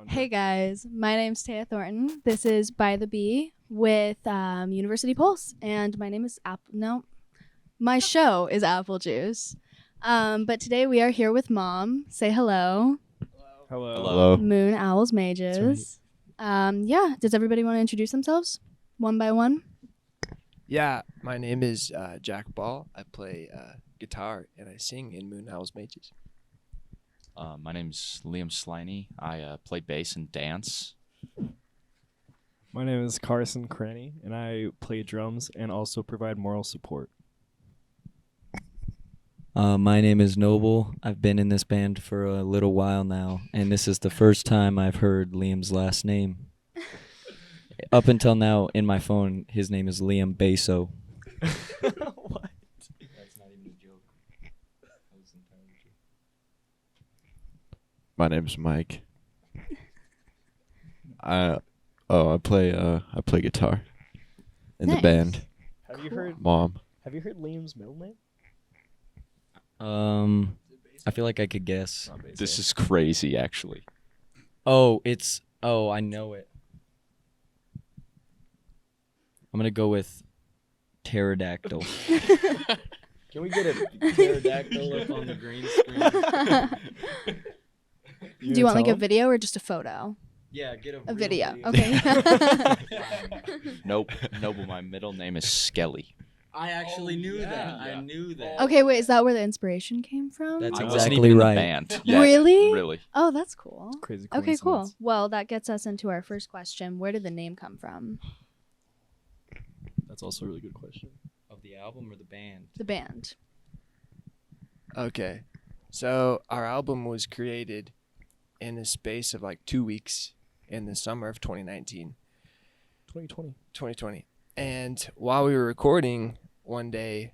Hey guys, my name's Taya Thornton. This is By the Bee with University Pulse, and my name is my show is Apple Juice. But today we are here with Mom. Say hello. Hello. Hello. Moon Owls Mages. Yeah, does everybody want to introduce themselves one by one? Yeah, my name is Jack Ball. I play guitar and I sing in Moon Owls Mages. My name's Liam Sliney. I play bass and dance. My name is Carson Cranny, and I play drums and also provide moral support. My name is Noble. I've been in this band for a little while now, and this is the first time I've heard Liam's last name. Up until now, in my phone, his name is Liam Basso. What? That's not even a joke. That was entirely true. My name's Mike. I play guitar in the Nice. band. Have you heard Mom. Liam's middle name? I feel like I could guess. This is crazy, actually. I know it. I'm gonna go with pterodactyl. Can we get a Pterodactyl up on the green screen. Do you want like a video or just a photo? Yeah, get A video. Okay. Nope. Noble. My middle name is Skelly. I actually knew that. Yeah. I knew that. Okay, wait, is that where the inspiration came from? That's I exactly wasn't even in the right. band. Yeah, Really? Really. Oh, that's cool. Crazy Okay, cool. coincidence. Well, that gets us into our first question. Where did the name come from? That's also a really good question. Of the album or the band? The band. Okay, so our album was created in the space of like 2 weeks in the summer of 2019. 2020. And while we were recording, one day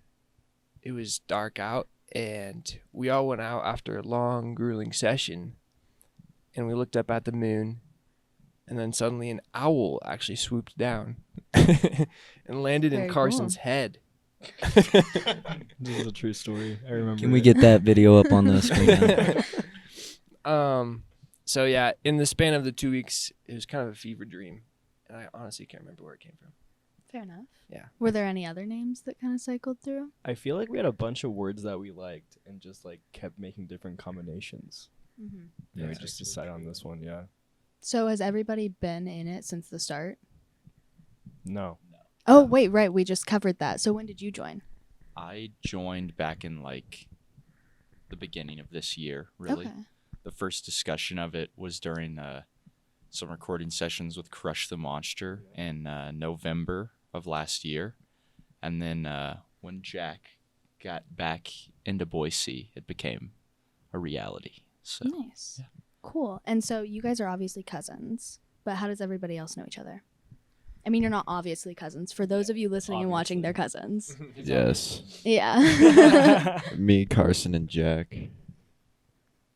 it was dark out and we all went out after a long, grueling session and we looked up at the moon and then suddenly an owl actually swooped down and landed Very in Carson's head. This is a true story. I remember. Can we get that video up on the screen now? So yeah, in the span of the 2 weeks, it was kind of a fever dream, and I honestly can't remember where it came from. Fair enough. Yeah. Were there any other names that kind of cycled through? I feel like we had a bunch of words that we liked and just like kept making different combinations. Mm-hmm. Yeah, we That's just actually decided on true. this one. Yeah. So has everybody been in it since the start? No. Oh, wait, right. We just covered that. So when did you join? I joined back in like the beginning of this year, really. Okay. The first discussion of it was during some recording sessions with Crush the Monster in November of last year. And then when Jack got back into Boise, it became a reality. So Nice. Cool. And so you guys are obviously cousins, but how does everybody else know each other? I mean, you're not obviously cousins. For those of you listening and watching, they're cousins. Yes. Yeah. Me, Carson, and Jack.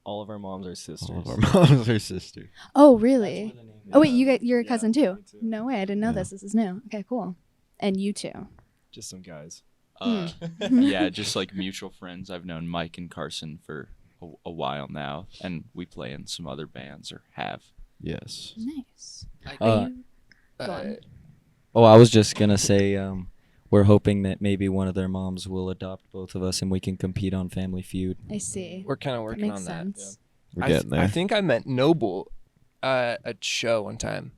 All of our moms are sisters. All of our moms are sisters. Oh, really? Oh, wait, you're a Yeah, cousin too? me too. No way. I didn't know Yeah. this. This is new. Okay, cool. And you too. Just some guys. yeah, just like mutual friends. I've known Mike and Carson for a while now, and we play in some other bands or have. Yes. Nice. Uh, Go on. I was just gonna say, we're hoping that maybe one of their moms will adopt both of us and we can compete on Family Feud. I see. We're kind of That working makes on that. sense. We're getting there. I think I met Noble at a show one time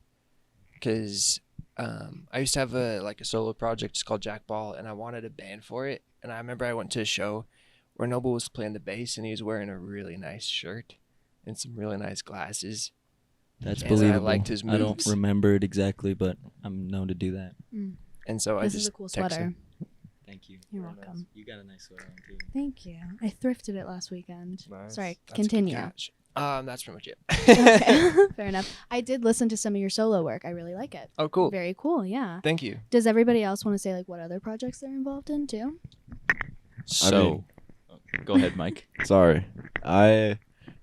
because I used to have a solo project. It's called Jack Ball, and I wanted a band for it. And I remember I went to a show where Noble was playing the bass, and he was wearing a really nice shirt and some really nice glasses. That's And I believable. liked his I don't moves. remember it exactly, but I'm known to do that. Mm. And so I This just is a cool texted sweater. him. Thank you. You're Very welcome. nice. You got a nice sweater on too. Thank you. I thrifted it last weekend. Nice. Sorry, That's a good continue. catch. That's pretty much it. Okay. Fair enough. I did listen to some of your solo work. I really like it. Oh, cool. Very cool, yeah. Thank you. Does everybody else want to say like what other projects they're involved in too? So, go ahead, Mike. Sorry. I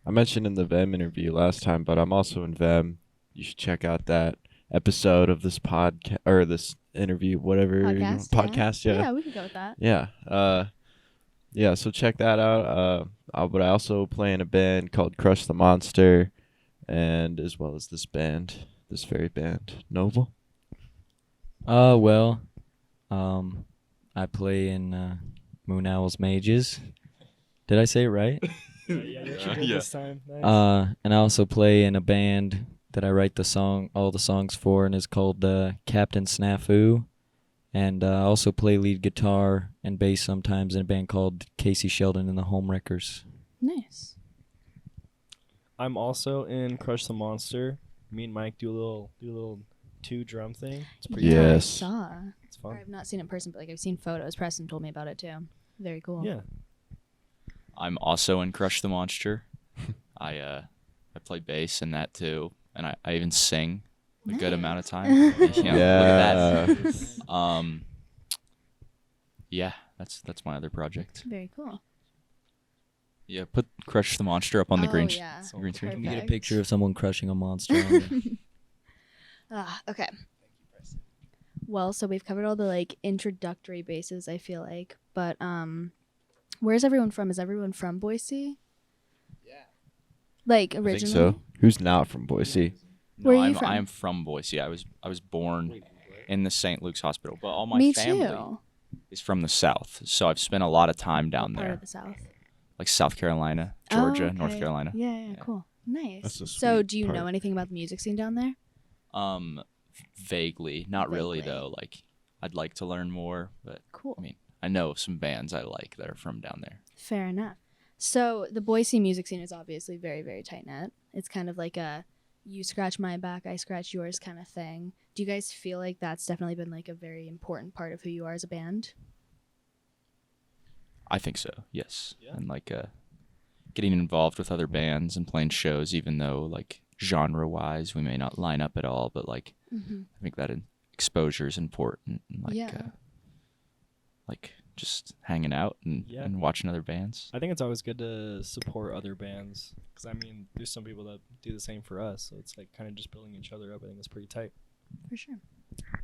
mentioned in the VEM interview last time, but I'm also in VEM. You should check out that episode of this podcast or this interview, whatever Podcast? Yeah. Yeah, we could go with that. Yeah. Yeah. So check that out. But I also play in a band called Crush the Monster. and as well as this very band, Noble. Well, I play in Moon Owl's Mages. Did I say it right? Yeah, you're good Yeah. this time. Nice. And I also play in a band that I write all the songs for, and is called Captain Snafu. And I also play lead guitar and bass sometimes in a band called Casey Sheldon and the Homewreckers. Nice. I'm also in Crush the Monster. Me and Mike do a little 2-drum thing. It's pretty Yeah, I Yes. saw. It's Or fun. I've not seen it in person, but like I've seen photos. Preston told me about it too. Very cool. Yeah. I'm also in Crush the Monster. I play bass in that too, and I even sing a good amount of time. Nice. Look at that. Yeah. Yeah, that's my other project. Very cool. Yeah, put Crush the Monster up on the Oh, green yeah. green screen. You get a Perfect. picture of someone crushing a monster on you. Okay. Well, so we've covered all the like introductory bases, I feel like. But where's everyone from? Is everyone from Boise? Yeah. Like I think originally? so. Who's not from Boise? Where No, are you I'm from? I am from Boise. I was born in the St. Luke's Hospital, but all my Me family too. is from the South. So I've spent a lot of time down What part there, of the South? like South Carolina, Oh, Georgia, North okay. Carolina. Yeah, cool. Nice. That's a So sweet do you know part. anything about the music scene down there? Vaguely, not really Vaguely. though. Like I'd like to learn more, but Cool. I mean, I know some bands I like that are from down there. Fair enough. So the Boise music scene is obviously very, very tight knit. It's kind of like a you scratch my back, I scratch yours kind of thing. Do you guys feel like that's definitely been like a very important part of who you are as a band? I think so. Yes. Yeah. And like getting involved with other bands and playing shows, even though like genre-wise we may not line up at all, but like Mm-hmm. I think that exposure is important. And, like, Yeah. like just hanging out and, Yeah. and watching other bands. I think it's always good to support other bands because I mean, there's some people that do the same for us, so it's like kind of just building each other up. I think it's pretty tight. For sure.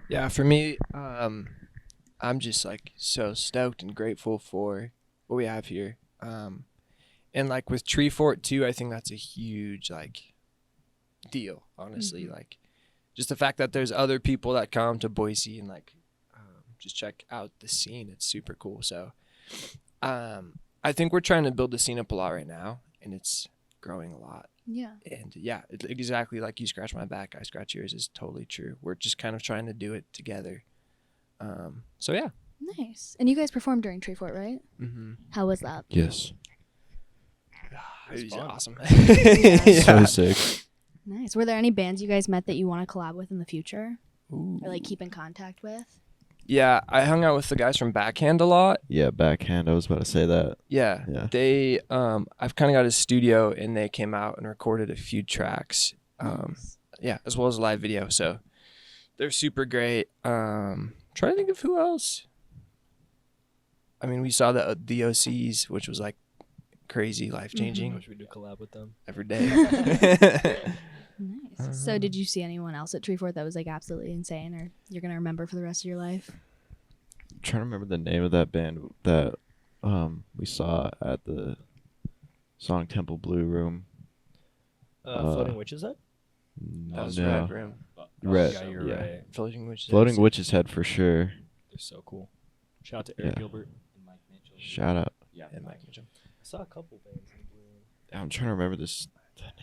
Yeah, for me, I'm just like so stoked and grateful for what we have here. And like with Treefort too, I think that's a huge like deal, honestly. Mhm. Like just the fact that there's other people that come to Boise and like just check out the scene. It's super cool. So I think we're trying to build the scene up a lot right now, and it's growing a lot. Yeah. And yeah, exactly like you scratch my back, I scratch yours is totally true. We're just kind of trying to do it together. So yeah. Nice. And you guys performed during Treefort, right? Mm-hmm. How was that? Yes. It was fun. awesome. So sick. Nice. Were there any bands you guys met that you want to collab with in the future Ooh. or like keep in contact with? Yeah, I hung out with the guys from Backhand a lot. Yeah, backhand. I was about to say that. Yeah. Yeah. They I've kind of got a studio, and they came out and recorded a few tracks. Nice. Yeah, as well as a live video. So they're super great. Trying to think of who else. I mean, we saw the OCs, which was like crazy, life I changing wish we do collab with them. every day. Nice. So did you see anyone else at Treefort that was like absolutely insane or you're going to remember for the rest of your life? I'm trying to remember the name of that band that we saw at the Song Temple Blue Room. Floating Witches Head? That was No. Red Room. Red. Yeah, you're yeah. right. Floating Witches. Floating Witch's Head for sure. They're so cool. Shout out to Eric Yeah. Gilbert. Shout out. And Mike Mitchell. I saw a couple bands in Blue Room. I'm trying to remember the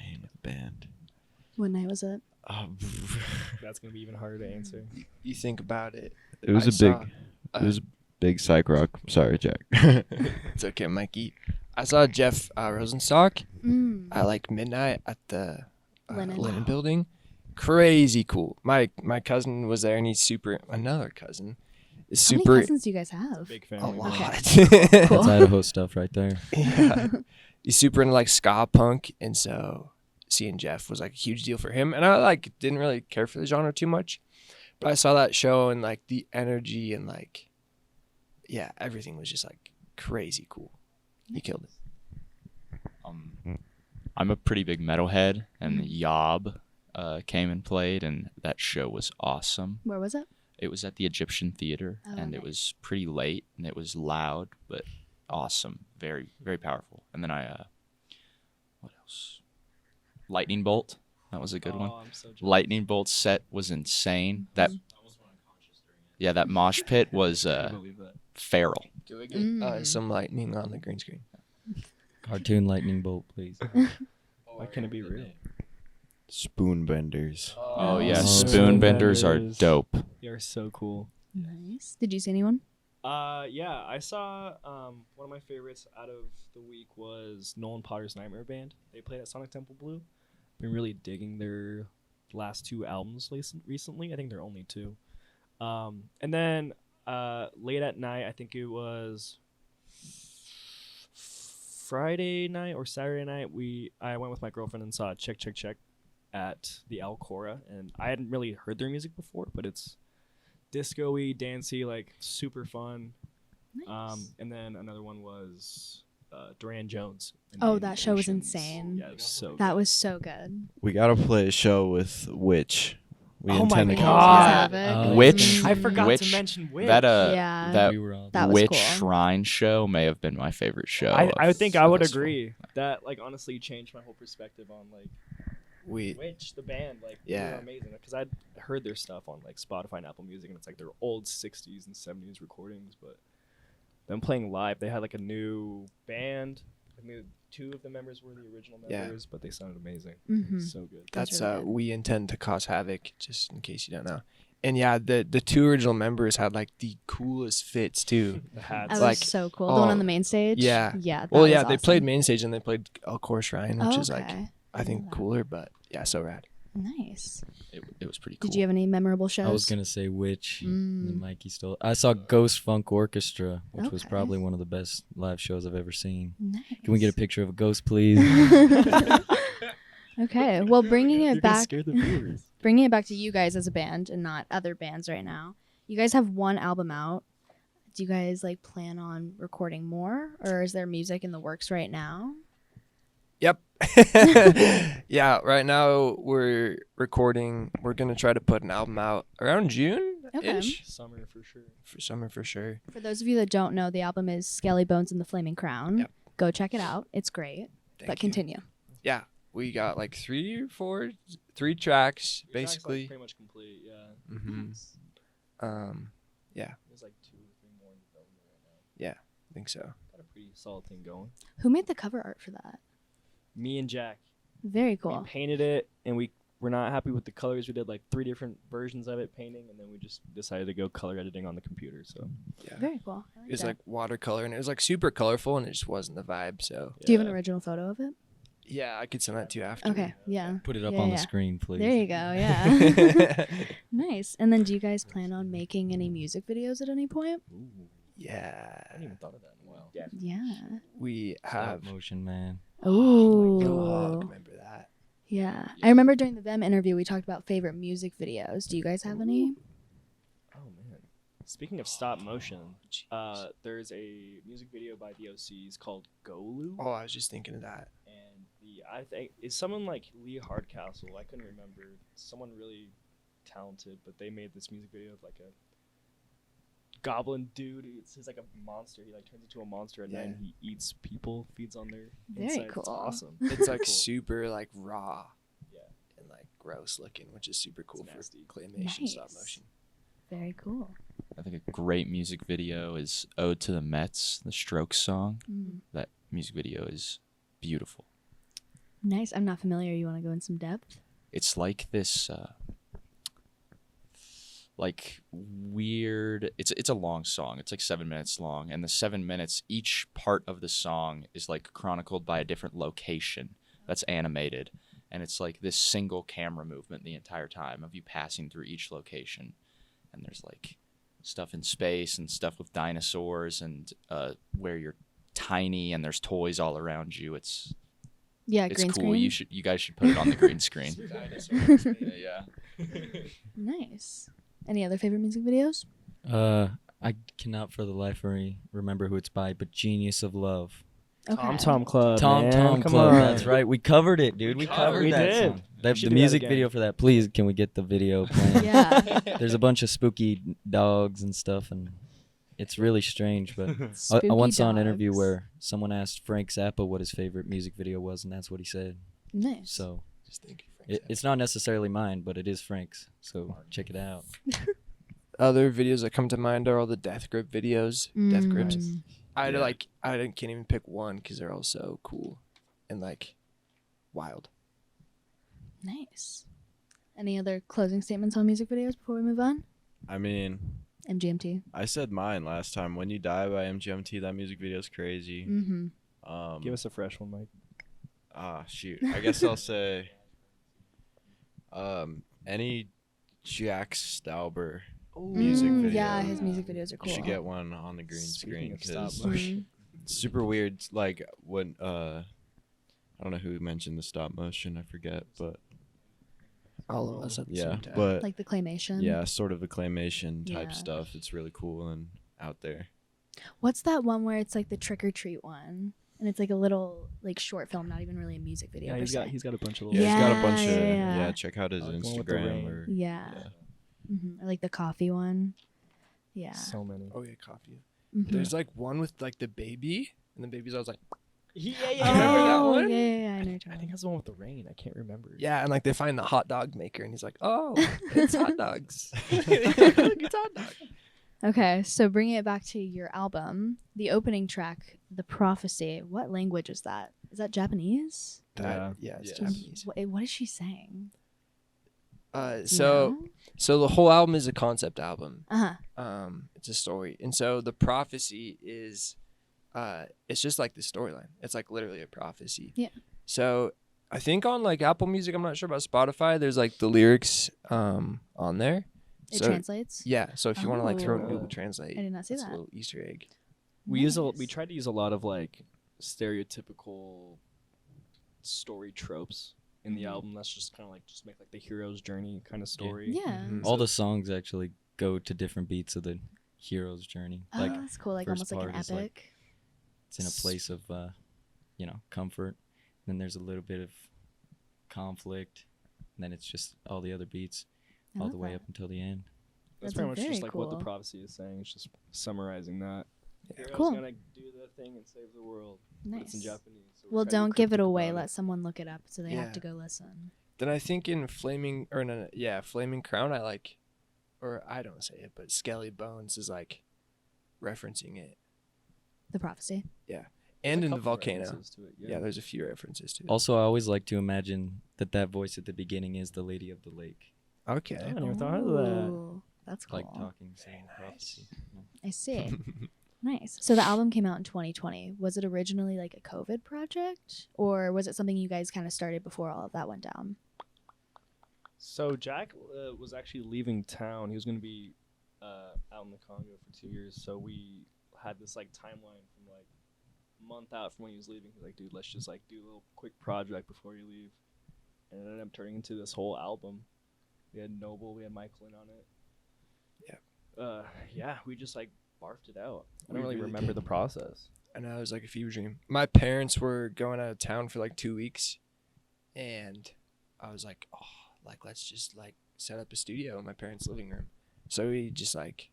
name of the band. What night was it? That's gonna be even harder to answer. You think about it. It was I a saw- big. It was a big psych rock. Sorry, Jack. It's okay, Mikey. I saw Jeff Rosenstock Mm. at like midnight at the Linen. building. Crazy cool. My cousin was there, and he's another cousin is How super many cousins do you guys have? Big a family. lot. Cool. That's Idaho stuff right there. Yeah. He's super into like ska punk, and so seeing Jeff was like a huge deal for him. And I like didn't really care for the genre too much, but I saw that show and like the energy and like yeah, everything was just like crazy cool. He killed it. I'm a pretty big metalhead, and Yob came and played, and that show was awesome. Where was it? It was at the Egyptian Theater, Oh, and it nice. was pretty late, and it was loud, but awesome. Very, very powerful. And then what else? Lightning Bolt That was a good one. I'm so jealous. Lightning Bolt set was insane. That mosh pit was I believe that. feral. Do we get some lightning on the green screen? Cartoon lightning bolt, please. Why can't it be real? Spoon benders. Oh yeah, Oh. spoon benders are Benders. dope. They are so cool. Nice. Did you see anyone? Yeah, I saw one of my favorites out of the week was Nolan Potter's Nightmare Band. They played at Sonic Temple Blue. Been really digging their last 2 albums recently. I think they're only 2. And then late at night, I think it was Friday night or Saturday night, I went with my girlfriend and saw Check Check Check at the Alcora, and I hadn't really heard their music before, but it's disco-y, dancey, like super fun. Nice. And then another one was Duran Jones. and Oh, the that show was Invitations. insane. Yeah, it was so That good. was so good. We gotta play a show with Witch. We Oh my intend to God. God. Witch. I forgot Witch. to mention Witch. That Yeah. that we were all That was Witch cool. Shrine show may have been my favorite show. I of think the I would festival. agree. That like honestly changed my whole perspective on like We Witch, the band. Like Yeah. they're amazing because I'd heard their stuff on like Spotify and Apple Music, and it's like their old '60s and '70s recordings. But them playing live, they had like a new band. I mean, 2 of the members were the original Yeah. members, but they sounded amazing. Mhm. So good. That's that's really good. we intend to cause havoc, just in case you don't know. And yeah, the 2 original members had like the coolest fits too. The hats. That was like, so cool. The one oh, on the main stage? yeah. Yeah. That Well, yeah, was they played awesome. main stage and they played El Cor Shrine, which Oh, is like okay. I think love that. cooler, but yeah, so rad. Nice. It was pretty cool. Did you have any memorable shows? I was gonna say Witch, and then Mm. Mikey stole. I saw Ghost Funk Orchestra, which was Okay. probably one of the best live shows I've ever seen. Nice. Can we get a picture of a ghost, please? Okay. Well, bringing You're it gonna back, scare the viewers. bringing it back to you guys as a band and not other bands right now. You guys have 1 album out. Do you guys like plan on recording more, or is there music in the works right now? Yep. Yeah, right now we're recording. We're gonna try to put an album out around June ish Summer for sure. for summer for sure. For those of you that don't know, the album is Scaly Bones and the Flaming Crown. Yep. Go check it out. It's great. Thank But you. continue. Yeah, we got like 3 or 4, 3 tracks Your track's, like, basically. pretty much complete. Yeah. Mm-hmm. Yeah, There's like 2 or 3 more in development right now. I think so. Got a pretty solid thing going. Who made the cover art for that? Me and Jack. Very cool. We painted it, and we were not happy with the colors. We did like 3 different versions of it painting, and then we just decided to go color editing on the computer. So Yeah, Very cool. I like it was that. like watercolor and it was like super colorful and it just wasn't the vibe. So Do you have an yeah. original photo of it? yeah, I could send that to you after. Okay. Yeah. Put it up Yeah, on yeah. the screen, please. There you go. Yeah. Nice. And then do you guys plan on making any music videos at any point? Yeah, I hadn't even thought of that in a while. Yeah. Yeah. we Stop have. motion, man. Ooh. Go Hawk, remember that? Yeah. I remember during the Them interview, we talked about favorite music videos. Do you guys have any? Oh man. Speaking of stop motion, there's a music video by the OCs called Golu. Oh, I was just thinking of that. And I think it's someone like Lee Hardcastle. I couldn't remember. Someone really talented, but they made this music video of like a goblin dude. He's like a monster. He like turns into a monster at night and he eats people, feeds on their Very insides. cool. It's awesome. It's like Cool. super like raw. Yeah. And like gross looking, which is super cool It's for nasty. claymation stop Nice. motion. Very cool. I think a great music video is "Ode to the Mets," the Strokes song. Mm. That music video is beautiful. Nice. I'm not familiar. You want to go in some depth? It's like this like weird, it's a long song. It's like 7 minutes long, and the 7 minutes, each part of the song is like chronicled by a different location that's animated, and it's like this single camera movement the entire time of you passing through each location. And there's like stuff in space and stuff with dinosaurs and where you're tiny and there's toys all around you. It's Yeah, it's green cool. screen. You guys should put it on the green screen. Yeah. Nice. Any other favorite music videos? I cannot for the life of me remember who it's by, but Genius of Love. Tom Tom Club. Tom man. Tom Come Club. on. That's right. We covered it, dude. We covered We that did. song. We The should do that music again. video for that. Please, can we get the video playing? Yeah. There's a bunch of spooky dogs and stuff, and it's really strange. But I Spooky once saw an interview dogs. where someone asked Frank Zappa what his favorite music video was, and that's what he said. Nice. So Just thank you, It's not necessarily mine, but it is Frank's. So check it out. Other videos that come to mind are all the death grip videos. Death grips. Mm. I can't even pick one because they're all so cool and like wild. Nice. Any other closing statements on music videos before we move on? I mean, MGMT. I said mine last time. When You Die by MGMT. That music video is crazy. Mm-hmm. Give us a fresh one, Mike. Shoot. I guess I'll say any Jack Stauber music video. Yeah, his music videos are cool. You should get one on the green Speaking screen of stop because motion. it's super weird. Like when I don't know who mentioned the stop motion. I forget, but All of us at the yeah, same time. but Like the claymation. yeah, sort of the claymation type Yeah. stuff. It's really cool and out there. What's that one where it's like the trick or treat one? And it's like a little like short film, not even really a music video. Yeah, per se. he's got a bunch of Yeah, little. he's got a bunch of Yeah. check out his I like the one with the Instagram rain. or Yeah. Or like the coffee one. Yeah. So many. Oh yeah, coffee. Mhm. There's like one with like the baby, and the baby's always like, Yeah, Oh, remember that one? Yeah, yeah, I know. what you're I talking think that's the one with the rain. I can't remember. yeah, and like they find the hot dog maker, and he's like, oh, it's hot dogs. It's hot dog. Okay, so bringing it back to your album, the opening track, The Prophecy, what language is that? Is that Japanese? Yeah, it's Yes. Japanese. What is she saying? So the whole album is a concept album. Uh-huh. It's a story, and so the prophecy is, it's just like the storyline. It's like literally a prophecy. Yeah. So I think on like Apple Music, I'm not sure about Spotify. There's like the lyrics on there. It So- translates? Yeah. So if you want to like throw it in Oh. Google Translate, I did not see that's that. a little Easter egg. We Nice. tried to use a lot of like stereotypical story tropes in the album. That's just kind of like just make like the hero's journey kind of story. Yeah. Mhm. All the songs actually go to different beats of the hero's journey. Oh, Like that's cool. Like first almost like an part is, like, epic. it's in a place of comfort. Then there's a little bit of conflict. And then it's just all the other beats I all love the way that. up until the end. That's That's pretty much very just like what the cool. prophecy is saying. It's just summarizing that. Hero's Cool. gonna do the thing and save the world. But it's in Nice. Japanese. So we're Well, trying to be don't give it cryptic away. about Let someone look it up so they have Yeah. to go listen. Then I think in Flaming Crown, I like, or I don't say it, but Skelly Bones is like referencing it, The Prophecy. There's and a in the couple volcano. references to it, Yeah, there's a few references to it. Also, I always like to imagine that voice at the beginning is the Lady of the Lake. Okay. I never thought of that. Ooh, that's cool. Like talking Very saying nice. prophecy. I see. Nice. So the album came out in 2020. Was it originally like a COVID project, or was it something you guys kind of started before all of that went down? So Jack was actually leaving town. He was going to be out in the Congo for 2 years. So we had this like timeline from like a month out from when he was leaving. He's like, dude, let's just like do a little quick project before you leave. And it ended up turning into this whole album. We had Noble, we had Michael in on it. Yeah, we just like barfed it out. I don't We really really remember did. the process. I know, it was like a fever dream. My parents were going out of town for like 2 weeks, and I was like, oh, like let's just like set up a studio in my parents' living room. So we just like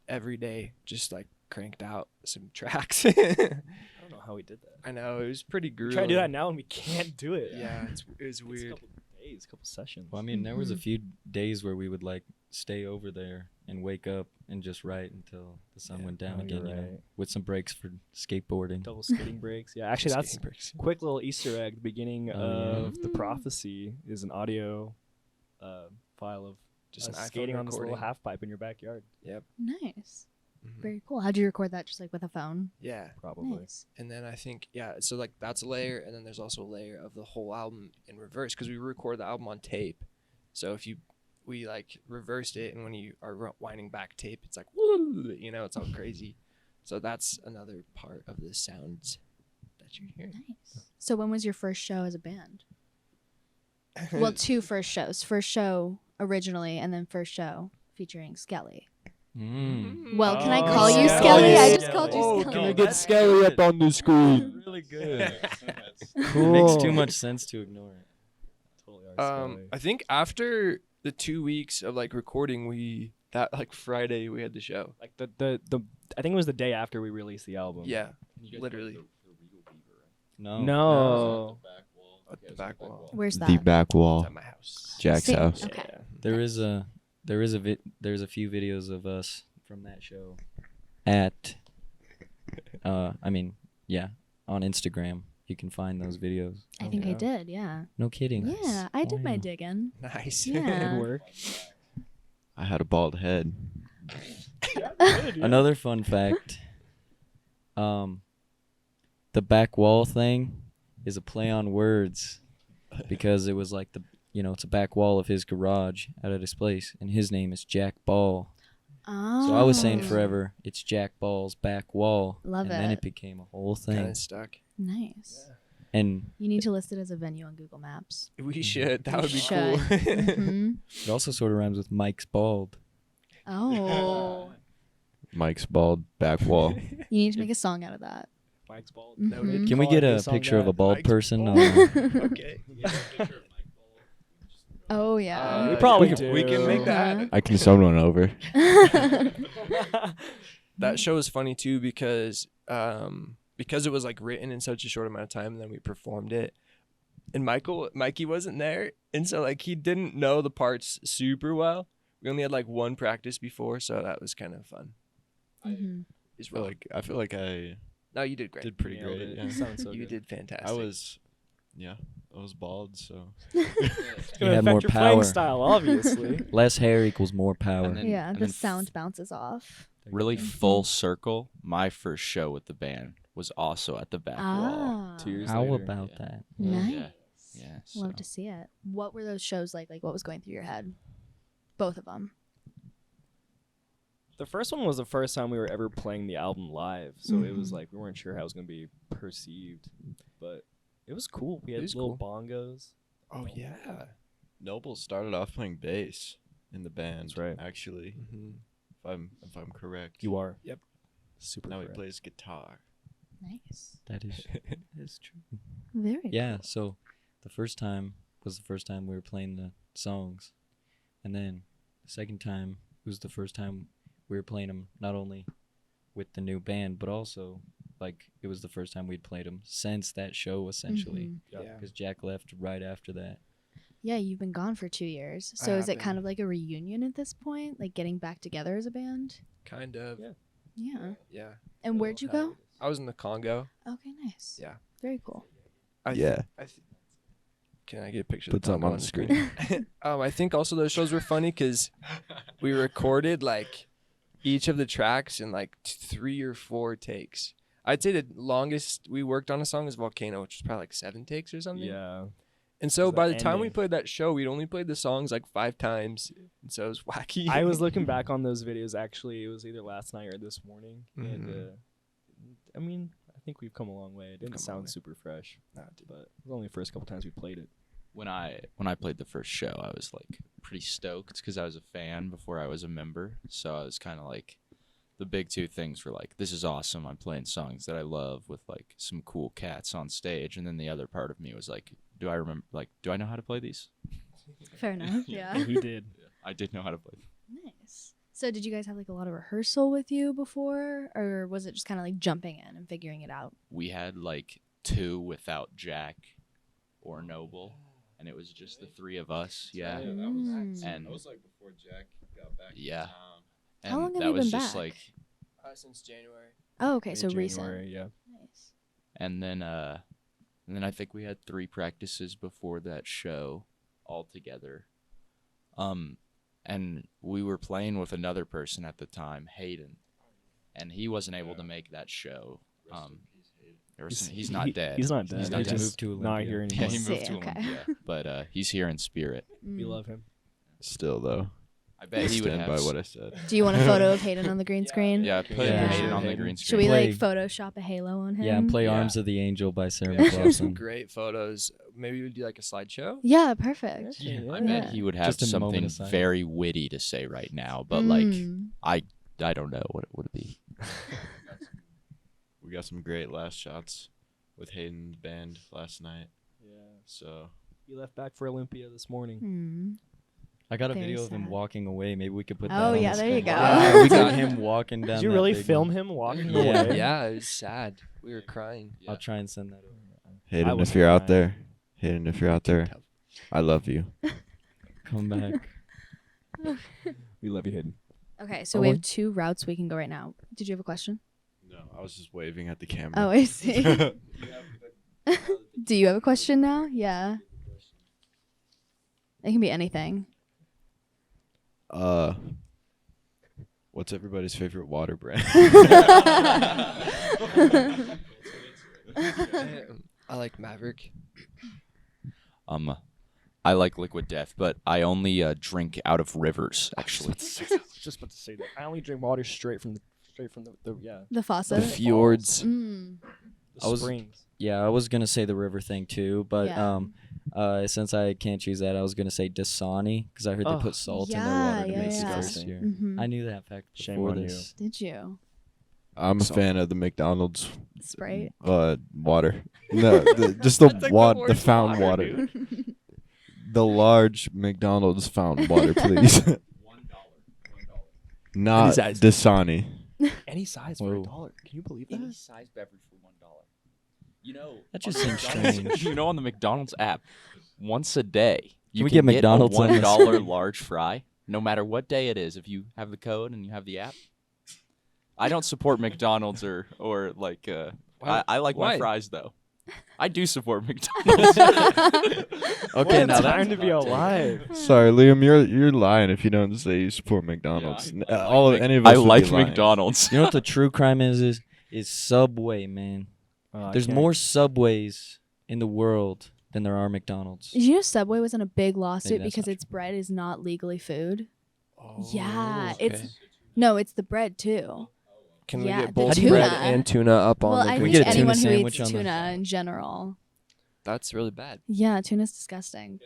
every day just like cranked out some tracks. I don't know how we did that. I know, it was pretty We grueling. try to do that now and we can't do it. Yeah, it was It's weird. a couple days, couple sessions. Well, I mean, there was a Mhm. few days where we would like stay over there and wake up and just write until the sun Yeah. went down Oh, you're again, right. with some breaks for skateboarding. Double skating breaks. Yeah, actually, that's Skating breaks. quick little Easter egg. The beginning Oh, yeah. of the prophecy is an audio file of Just an us iPhone skating on this little recording. half pipe in your backyard. Nice. Mhm. Very cool. How'd you record that? Just like with a phone? Yeah. Probably. Nice. And then I think, yeah, so like that's a layer, and then there's also a layer of the whole album in reverse because we record the album on tape. So if we like reversed it, and when you are winding back tape, it's like, it's all crazy. So that's another part of the sounds that you're hearing. Nice. So when was your first show as a band? Well, two first shows. First show originally, and then first show featuring Skelly. Mm. Well, can I Oh, call you Skelly. Skelly? I just Skelly. called you Oh, Skelly. can I get Skelly up on the screen? Really good. Cool. Makes too much sense to ignore it. Totally are Scully. I think after the 2 weeks of like recording, that like Friday we had the show. Like the I think it was the day after we released the album. Yeah, literally. No. No. At the back wall. Where's that? The back It's wall. at my house. Jack's See, house. okay. Yeah. There's a few videos of us from that show at on Instagram. You can find those videos. I think I yeah. did, yeah. No kidding. Yeah, I did my Wow. digging. Nice. Yeah. Good work. I had a bald head. Another fun fact. The back wall thing is a play on words because it was like it's a back wall of his garage out at his place, and his name is Jack Ball. Oh. So I was saying forever, it's Jack Ball's back wall. Love and then it. it became a whole Kind thing. of stuck. Nice. And You need to list it as a venue on Google Maps. We should. That would be Should. cool. Mhm. it also sort of rhymes with Mike's bald. Oh. Mike's bald back wall. You need to make a song out of that. Mike's bald. Mhm. Can we Call get it a the song picture of a that bald Mike's person? bald. Okay. Oh, yeah. We probably we do. We can make Uh-huh. that. I can send one over. That show is funny too because it was like written in such a short amount of time, and then we performed it. And Mikey wasn't there, and so like he didn't know the parts super well. We only had like one practice before, so that was kind of fun. Mhm. I feel like I No, you did great. did pretty Nailed great. it. Yeah. Sounds so You good. did fantastic. I was bald, so It's You gonna had affect more your playing power. style, obviously. Less hair equals more power. And then- Yeah, and the then sound bounces off. Really full circle. My first show with the band was also at the back wall. Ah. 2 years How later. about Yeah. that? Nice. Yeah. Love so- to see it. What were those shows like? Like, what was going through your head? Both of them. The first one was the first time we were ever playing the album live, so it was Mhm. like we weren't sure how it was gonna be perceived, but it was cool. We It had was little cool. bongos. Oh yeah. Noble started off playing bass in the band. That's right. Actually, Mm-hmm. if I'm correct. You are. Yep. Super. Now he correct. plays guitar. Nice. That is true. Very Yeah, cool. so the first time was the first time we were playing the songs. And then the second time was the first time we were playing them not only with the new band, but also like it was the first time we'd played them since that show essentially. Mhm. Yeah. Because Jack left right after that. Yeah, you've been gone for 2 years. I So is have it kind been. of like a reunion at this point? Like getting back together as a band? Kind of. Yeah. Yeah. Yeah. And where'd you go? I was in the Congo. Okay, nice. Yeah. Very cool. Yeah. Can I get a picture? Put of the something Congo on the screen. I think also those shows were funny because we recorded like each of the tracks in like 3 or 4 takes. I'd say the longest we worked on a song was Volcano, which was probably like 7 takes or something. Yeah. And so It's by the the time we ending. played that show, we'd only played the songs like 5 times. And so it was wacky. I was looking back on those videos. Actually, it was either last night or this morning, and Mhm. I mean, I think we've come a long way. It didn't come a long sound way. super fresh, Nah, dude. but it was only the first couple times we played it. When I played the first show, I was like pretty stoked because I was a fan before I was a member. So I was kind of like, the big two things were like, this is awesome. I'm playing songs that I love with like some cool cats on stage. And then the other part of me was like, do I know how to play these? Fair enough. Yeah. And we did. I did know how to play them. Nice. So did you guys have like a lot of rehearsal with you before, or was it just kind of like jumping in and figuring it out? We had like 2 without Jack or Noble, and it was just the 3 of us. Yeah. Mm. And like before Jack got back Yeah. How And long have that you was been just back? like, Since January. Oh, okay. So January, recent. yeah. Nice. and then I think we had 3 practices before that show all together. And we were playing with another person at the time, Hayden, and he wasn't able to make that show. He's not dead. He's not dead. He's He's not He's dead. moved just to not Olympia. here Yeah, anymore. he See, moved to okay. Olympia, but he's here in spirit. We Mm. love him. Still though. I bet he would Stand have by what I said. Do you want a photo of Hayden on the green screen? Yeah, put Yeah. Hayden on the green Should screen. we Play- like Photoshop a halo on him? Yeah, and play Yeah. Arms of the Angel by Sarah We actually have some McLaughlin. great photos. Maybe we'd do like a slideshow. Yeah, perfect. Yeah. I bet he would have Just a moment something of silence. very witty to say right now, but like Mm. I don't know what it would be. We got some great last shots with Hayden's band last night. Yeah. So He left back for Olympia this morning. Hmm. I got a Very video of him sad. walking away. Maybe we could put that Oh, on yeah, the there you screen. go. Yeah, we got him walking down. Did you that really big film one. him walking Yeah. away? Yeah, it was sad. We were crying. I'll try and send that over. Hayden, wasn't if you're out crying. there, Hayden, if you're out there, I love you. Come back. We love you, Hayden. Okay, so we have 2 routes we can go right now. Did you have a question? No, I was just waving at the camera. Oh, I see. Do you have a question now? Yeah. It can be anything. What's everybody's favorite water brand? I like Maverick. I like Liquid Death, but I only drink out of rivers. Actually, Just about to say that. I only drink water straight from the The faucet. The fjords. Mm. springs. Yeah, I was gonna say the river thing too, but Yeah. since I can't choose that, I was gonna say Dasani because I heard they put salt in their water to Yeah, make it yeah. tastier. Mhm. I knew that fact Shame before on you. this. Did you? I'm a fan of the McDonald's Sprite. water. No, just the fountain water. The large McDonald's fountain water, please. $1. Not size. Dasani. Any size for $1. Can you believe Any that? size beverage for $1. You know, That just on the seems McDonald's- strange. You know, on the McDonald's app, once a day, you we can get McDonald's a on this? $1 large fry, no matter what day it is. If you have the code and you have the app. I don't support McDonald's or like. I like my Why? fries though. I do support McDonald's. Okay, What now a time that's to be alive. Sorry, Liam, you're lying if you don't say you support McDonald's. Any of us I would be like lying. McDonald's. You know what the true crime is Subway, man. There's more Subways in the world than there are McDonald's. Did you know Subway was in a big lawsuit that's because not its bread is not legally food? Oh, Yeah, okay. it's the bread too. Can yeah, we the get both tuna. bread and tuna up on Well, the I green think get a screen? tuna anyone who sandwich eats on the- tuna in general. That's really bad. Yeah, tuna's disgusting.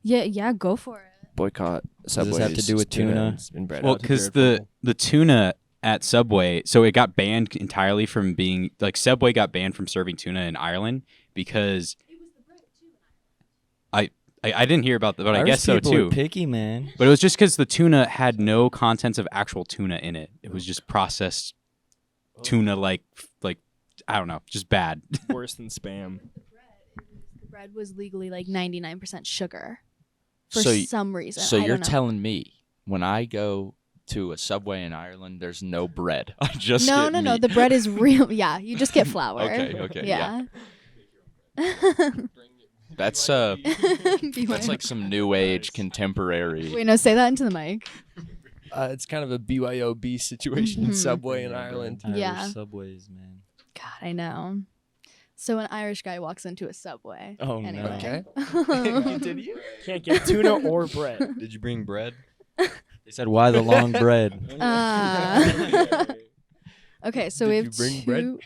Yeah, go for it. Boycott this Subway. have to do with tuna? And bread Well, out. because the tuna at Subway, so it got banned entirely from being like Subway got banned from serving tuna in Ireland because I didn't hear about that, but I Irish guess so people too. are picky, man. But it was just because the tuna had no contents of actual tuna in it. It was just processed tuna, like I don't know, just bad. Worse than spam. The bread was legally like 99% sugar for So some reason. So I you're don't know. telling me when I go to a Subway in Ireland, there's no bread? I just No. get meat. The bread is real. Yeah, you just get flour. Okay, Yeah. That's Be that's my- like some new age contemporary. Wait, no, say that into the mic. It's kind of a BYOB situation in Mhm. Subway in Ireland. Irish Yeah. Subways, man. God, I know. So an Irish guy walks into a Subway. Oh, no. anyway. Okay. Continue. Can't get tuna or bread. Did you bring bread? They said, "Why the long bread?" Okay, so Did we you have bring bread?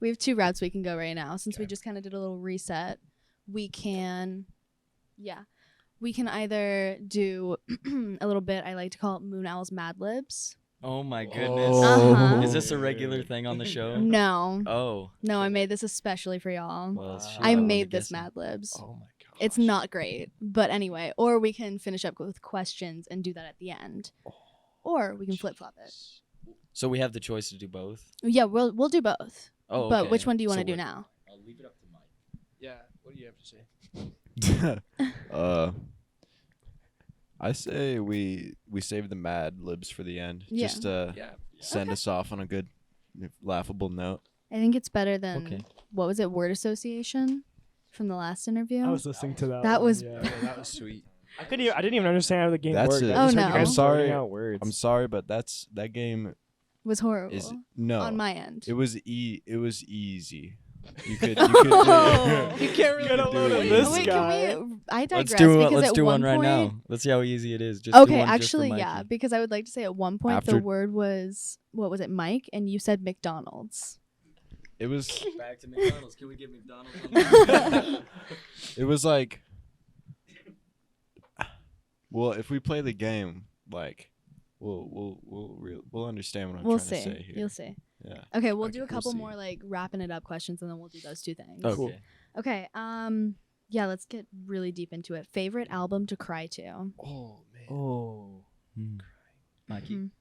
we have 2 routes we can go right now. Since we just kind of did a little reset, we can either do a little bit I like to call it Moon Owl's Mad Libs. Oh my goodness. Uh-huh. Is this a regular thing on the show? No. Oh. No, I made this especially for y'all. Well, shoot, I wasn't made this guessing. Mad Libs. Oh my god. It's not great, but anyway, or we can finish up with questions and do that at the end. Or we can flip-flop it. So we have the choice to do both. Yeah, we'll do both. Oh, But okay. which one do you want to So do what- now? I'll leave it up to Mike. Yeah. What do you have to say? I say we save the Mad Libs for the end. Yeah. Just Yeah. send us off on a good, laughable note. I think it's better than Okay. what was it? Word association from the last interview. I was listening to that. That one, was- yeah. That was sweet. I didn't even understand how the game That's worked. it. I just Oh, heard you no. guys I'm sorry. throwing out words. I'm sorry, but that game Was horrible is no. on my end. It was easy. You could. Oh. You can't really Get a do load of it. this Wait, guy. can we? I digress. Let's because do at one right point, now. Let's see how easy it is. Just do Okay, one just for actually, yeah, Mikey. because I would like to say at one point After- the word was what was it, Mike, and you said McDonald's. It was. Back to McDonald's. Can we get McDonald's? It was like. Well, if we play the game, like, we'll understand what I'm We'll trying see. to say here. You'll see. Yeah. Okay, we'll Okay, do a we'll couple see. more like wrapping it up questions, and then we'll do those 2 things. Okay. Okay. Yeah, let's get really deep into it. Favorite album to cry to? Oh man. Oh. Mikey. Mhm.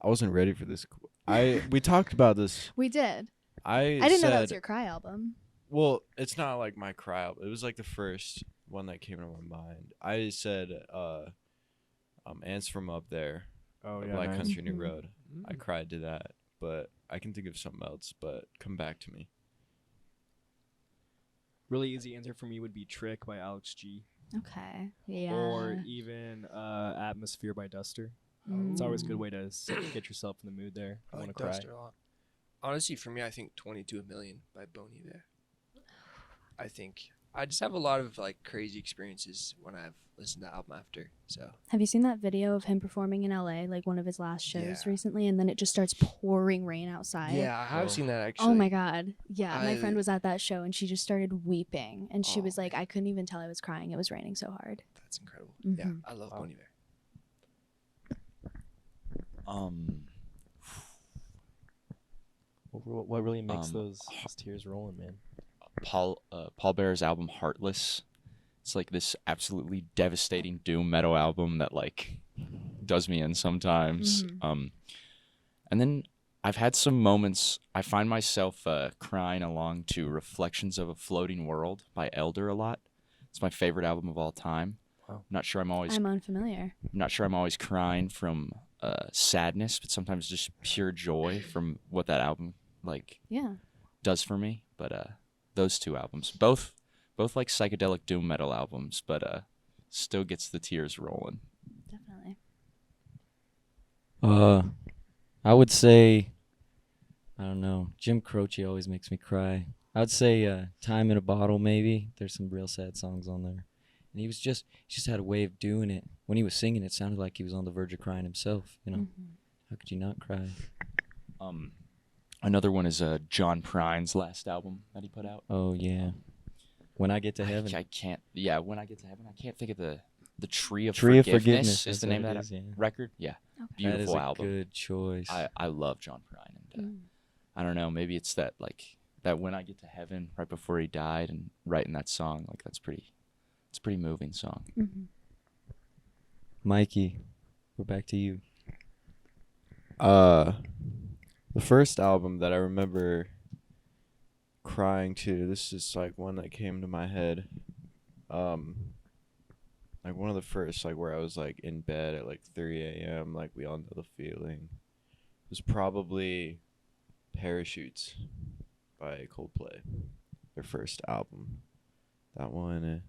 I wasn't ready for this We talked about this. We did. I I didn't know that was said- your cry album. Well, it's not like my cry album. It was like the first one that came to my mind. I said Ants From Up There, Oh Black nice. Country New Mhm. Road. I cried to that, but I can think of something else, but come back to me. Really easy answer for me would be Trick by Alex G. Okay. Yeah. Or even Atmosphere by Duster. It's always a good way to get yourself in the mood there. I I want like to cry. Duster a lot. Honestly, for me, I think 22 Million by Bon Iver. I think I just have a lot of like crazy experiences when I've listened to the album after. So Have you seen that video of him performing in LA, like one of his last shows Yeah. recently, and then it just starts pouring rain outside? yeah, I have Oh. seen that actually. Oh my god. Yeah, my I- friend was at that show and she just started weeping and she Oh, was like, I couldn't even tell I was crying. It was raining so hard. That's incredible. Yeah, Mhm. I love Wow. Bon Iver. What really makes Um, those tears rolling, man? Paul Bearer's album Heartless. It's like this absolutely devastating doom metal album that like does me in sometimes. Mhm. And then I've had some moments I find myself crying along to Reflections of a Floating World by Elder a lot. It's my favorite album of all time. Wow. I'm not sure I'm always crying from sadness, but sometimes just pure joy from what that album like Yeah. does for me. But those two albums, both like psychedelic doom metal albums, but still gets the tears rolling. Definitely. I would say, I don't know. Jim Croce always makes me cry. I would say Time in a Bottle, maybe. There's some real sad songs on there. And he just had a way of doing it. When he was singing, it sounded like he was on the verge of crying himself. You know, Mhm. how could you not cry? Another one is John Prine's last album that he put out. Oh yeah. When I Get to Heaven. I can't. Yeah, When I Get to Heaven, I can't think of the Tree of Tree of Forgiveness. Forgiveness Is the that's name what of it that is, yeah. record? Yeah, Okay. beautiful that is a album. good choice. I love John Prine, and Mm. I don't know. Maybe it's that like that When I Get to Heaven right before he died, and writing that song like it's a pretty moving song. Mhm. Mikey, we're back to you. The first album that I remember crying to, this is like one that came to my head. Like one of the first, like where I was like in bed at like 3 a.m. Like we all know the feeling. It was probably Parachutes by Coldplay, their first album. That one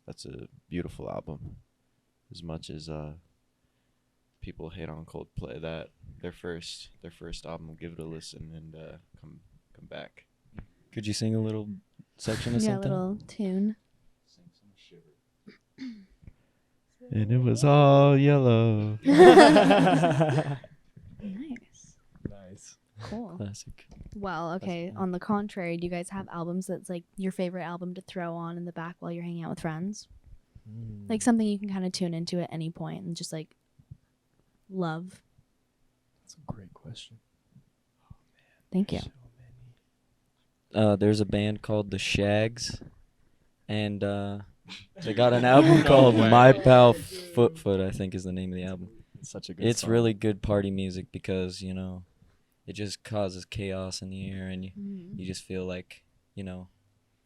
that's a beautiful album. As much as people hate on Coldplay, that their first album, give it a listen and come back. Could you sing a little section of Yeah, a something? little tune. And it was all yellow. Nice. Nice. Cool. Classic. Well, okay. fun. On the contrary, do you guys have albums that's like your favorite album to throw on in the back while you're hanging out with friends? Like something you can kind of tune into at any point and just like love. That's a great question. Thank you. There's a band called The Shags, and they got an album No called way. My Pal Foot, I think is the name of the album. It's such a good It's song. really good party music because, you know, it just causes chaos in the air, and you just feel like, you know,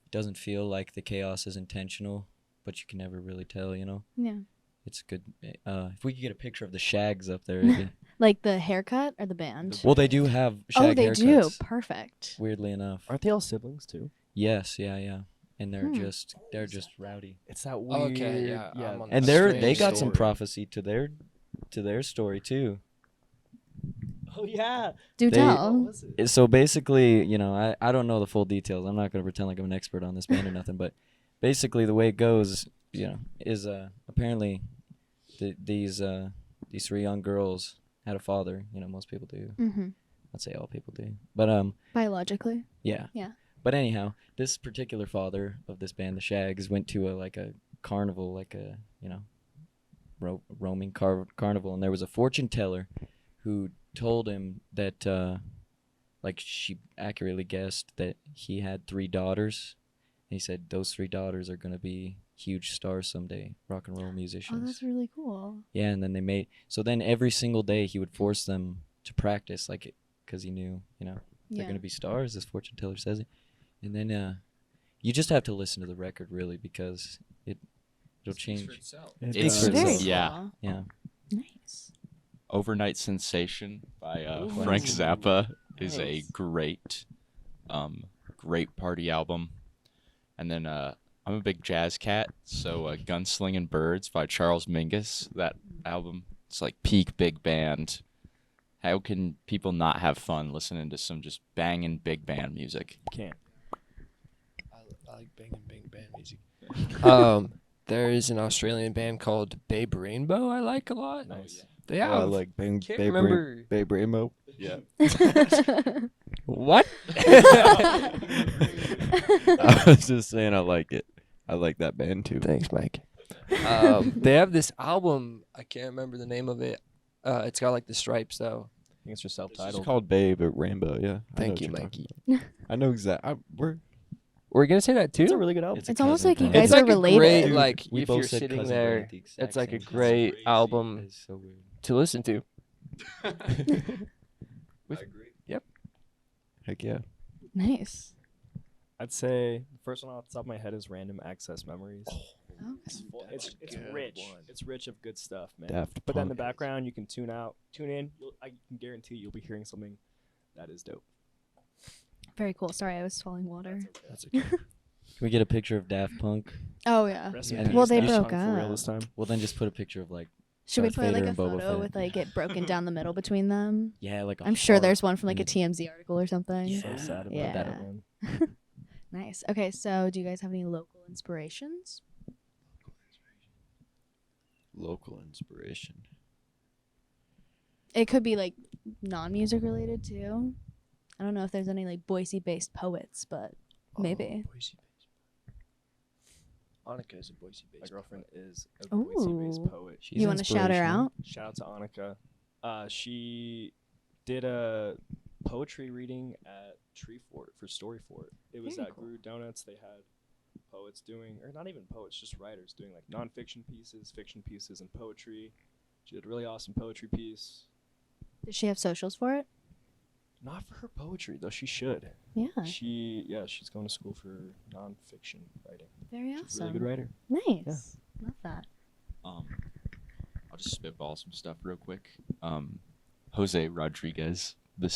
it doesn't feel like the chaos is intentional, but you can never really tell, you know. Yeah. It's good. If we could get a picture of the Shags up there. it'd be- Like the haircut or the band? well, they do have shag They do. haircuts, Perfect. weirdly enough. Aren't they all siblings too? Yes, yeah. And they're Hmm. just rowdy. It's that weird. Okay, yeah, I'm on And that they strange got some story. prophecy to their story too. Oh yeah. Do They- What tell. was it? So basically, you know, I don't know the full details. I'm not going to pretend like I'm an expert on this band or nothing, but basically the way it goes, you know, is apparently these three young girls had a father. You know, most people do. Mm-hmm. I'd say all people do. But Biologically. yeah. Yeah. But anyhow, this particular father of this band, the Shags, went to a carnival, like a, you know, roaming carnival, and there was a fortune teller who told him that, like, she accurately guessed that he had 3 daughters. And he said those 3 daughters are going to be huge stars someday, rock and roll Oh, musicians. that's really cool. Yeah, and then then every single day he would force them to practice, like, because he knew, they're Yeah. gonna be stars, as fortune teller says it. And then you just have to listen to the record really, because it'll change. It It's does. Very yeah. cool. Yeah. Nice. Overnight Sensation by Ooh. Frank Zappa is a Nice. great party album. And then I'm a big jazz cat, so Gunslingin' Birds by Charles Mingus. That album, it's like peak big band. How can people not have fun listening to some just banging big band music? Can't. I like banging big band music. There is an Australian band called Babe Rainbow I like a lot. Nice. They Oh, have I like Babe can't remember. Rainbow. Yeah. What? I was just saying I like it. I like that band too. Thanks, Mike. They have this album. I can't remember the name of it. It's got like the stripes though. I think it's just It's self-titled. called Babe Rainbow. Yeah. I Thank know you, what you're Mikey. talking about. I know exactly. We're gonna say that too. It's a really good album. a It's almost cousin like you band. guys It's are like a related. great Dude, like we if both you're said sitting cousin there, Brand at the exact it's like a same time. great album It's so weird. to listen to. Heck yeah. Nice. I'd say the first one off the top of my head is Random Access Memories. Okay. It's good rich. one. It's rich of good stuff, man. Daft But then in the Punk. background, you can tune in. I can guarantee you'll be hearing something that is dope. Very cool. Sorry, I was swallowing water. That's okay. Can we get a picture of Daft Punk? Oh yeah. Rest Yeah, in and peace, well, they Daft broke Punk for real up. this time. Well, then just put a picture of like. Should we Darth put like Vader a and Boba photo Fett. with like it broken down the middle between them? Yeah, like. I'm sure there's one from like a TMZ article or something. Yeah. So sad about Yeah. that, man. Nice. Okay, so do you guys have any local inspirations? Local inspiration. It could be like non-music related too. I don't know if there's any like Boise-based poets, but maybe. Boise-based. Annika is a Boise-based. My girlfriend is a Ooh. Boise-based poet. She's You want to shout her inspirational. out? Shout out to Annika. She did a poetry reading at Treefort for Storyfort. It was Very at cool. Gru Donuts. They had poets doing, or not even poets, just writers doing like nonfiction pieces, fiction pieces, and poetry. She did a really awesome poetry piece. Does she have socials for it? Not for her poetry though. She should. Yeah. She's going to school for nonfiction writing. Very She's a awesome. really good writer. Nice. Love that. I'll just spitball some stuff real quick. Jose Rodriguez II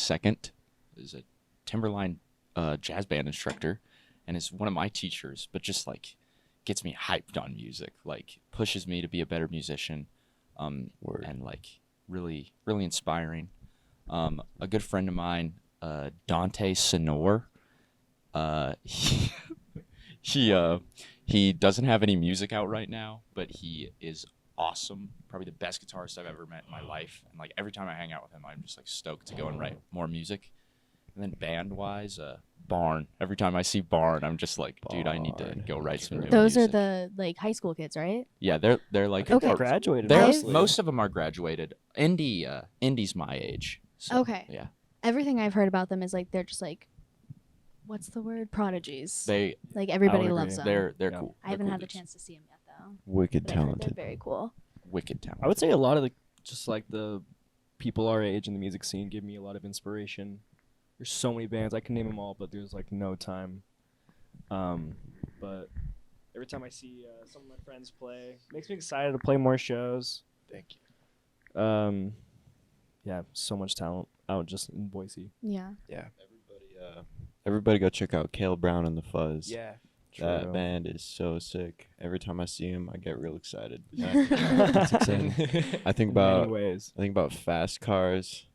is a Timberline jazz band instructor, and is one of my teachers. But just like gets me hyped on music, like pushes me to be a better musician, Word. and like really inspiring. A good friend of mine, Dante Sonor. He doesn't have any music out right now, but he is awesome. Probably the best guitarist I've ever met in my life. And like every time I hang out with him, I'm just like stoked to go and write more music. And then band wise, Barn. Every time I see Barn, I'm just like, dude, I need to Barn. go write some new Those are music. the like high school kids, right? Yeah, they're like Okay. They graduated. they're- mostly. most of them are graduated. Indy's my age. So, Okay. Yeah. Everything I've heard about them is like they're just like, what's the word? Prodigies. They Like everybody would loves agree. them. they're Yeah. cool. I They're haven't cool had the dudes. chance to see them yet though. Wicked But I heard they're talented. very cool. Wicked talent. I would say a lot of the people our age in the music scene give me a lot of inspiration. There's so many bands I can name them all, but there's like no time. But every time I see some of my friends play, makes me excited to play more shows. Thank you. Yeah, so much talent out just in Boise. Yeah. Everybody go check out Cale Brown and the Fuzz. Yeah. That True. band is so sick. Every time I see him, I get real excited. That's exciting. I think In many about ways. fast cars,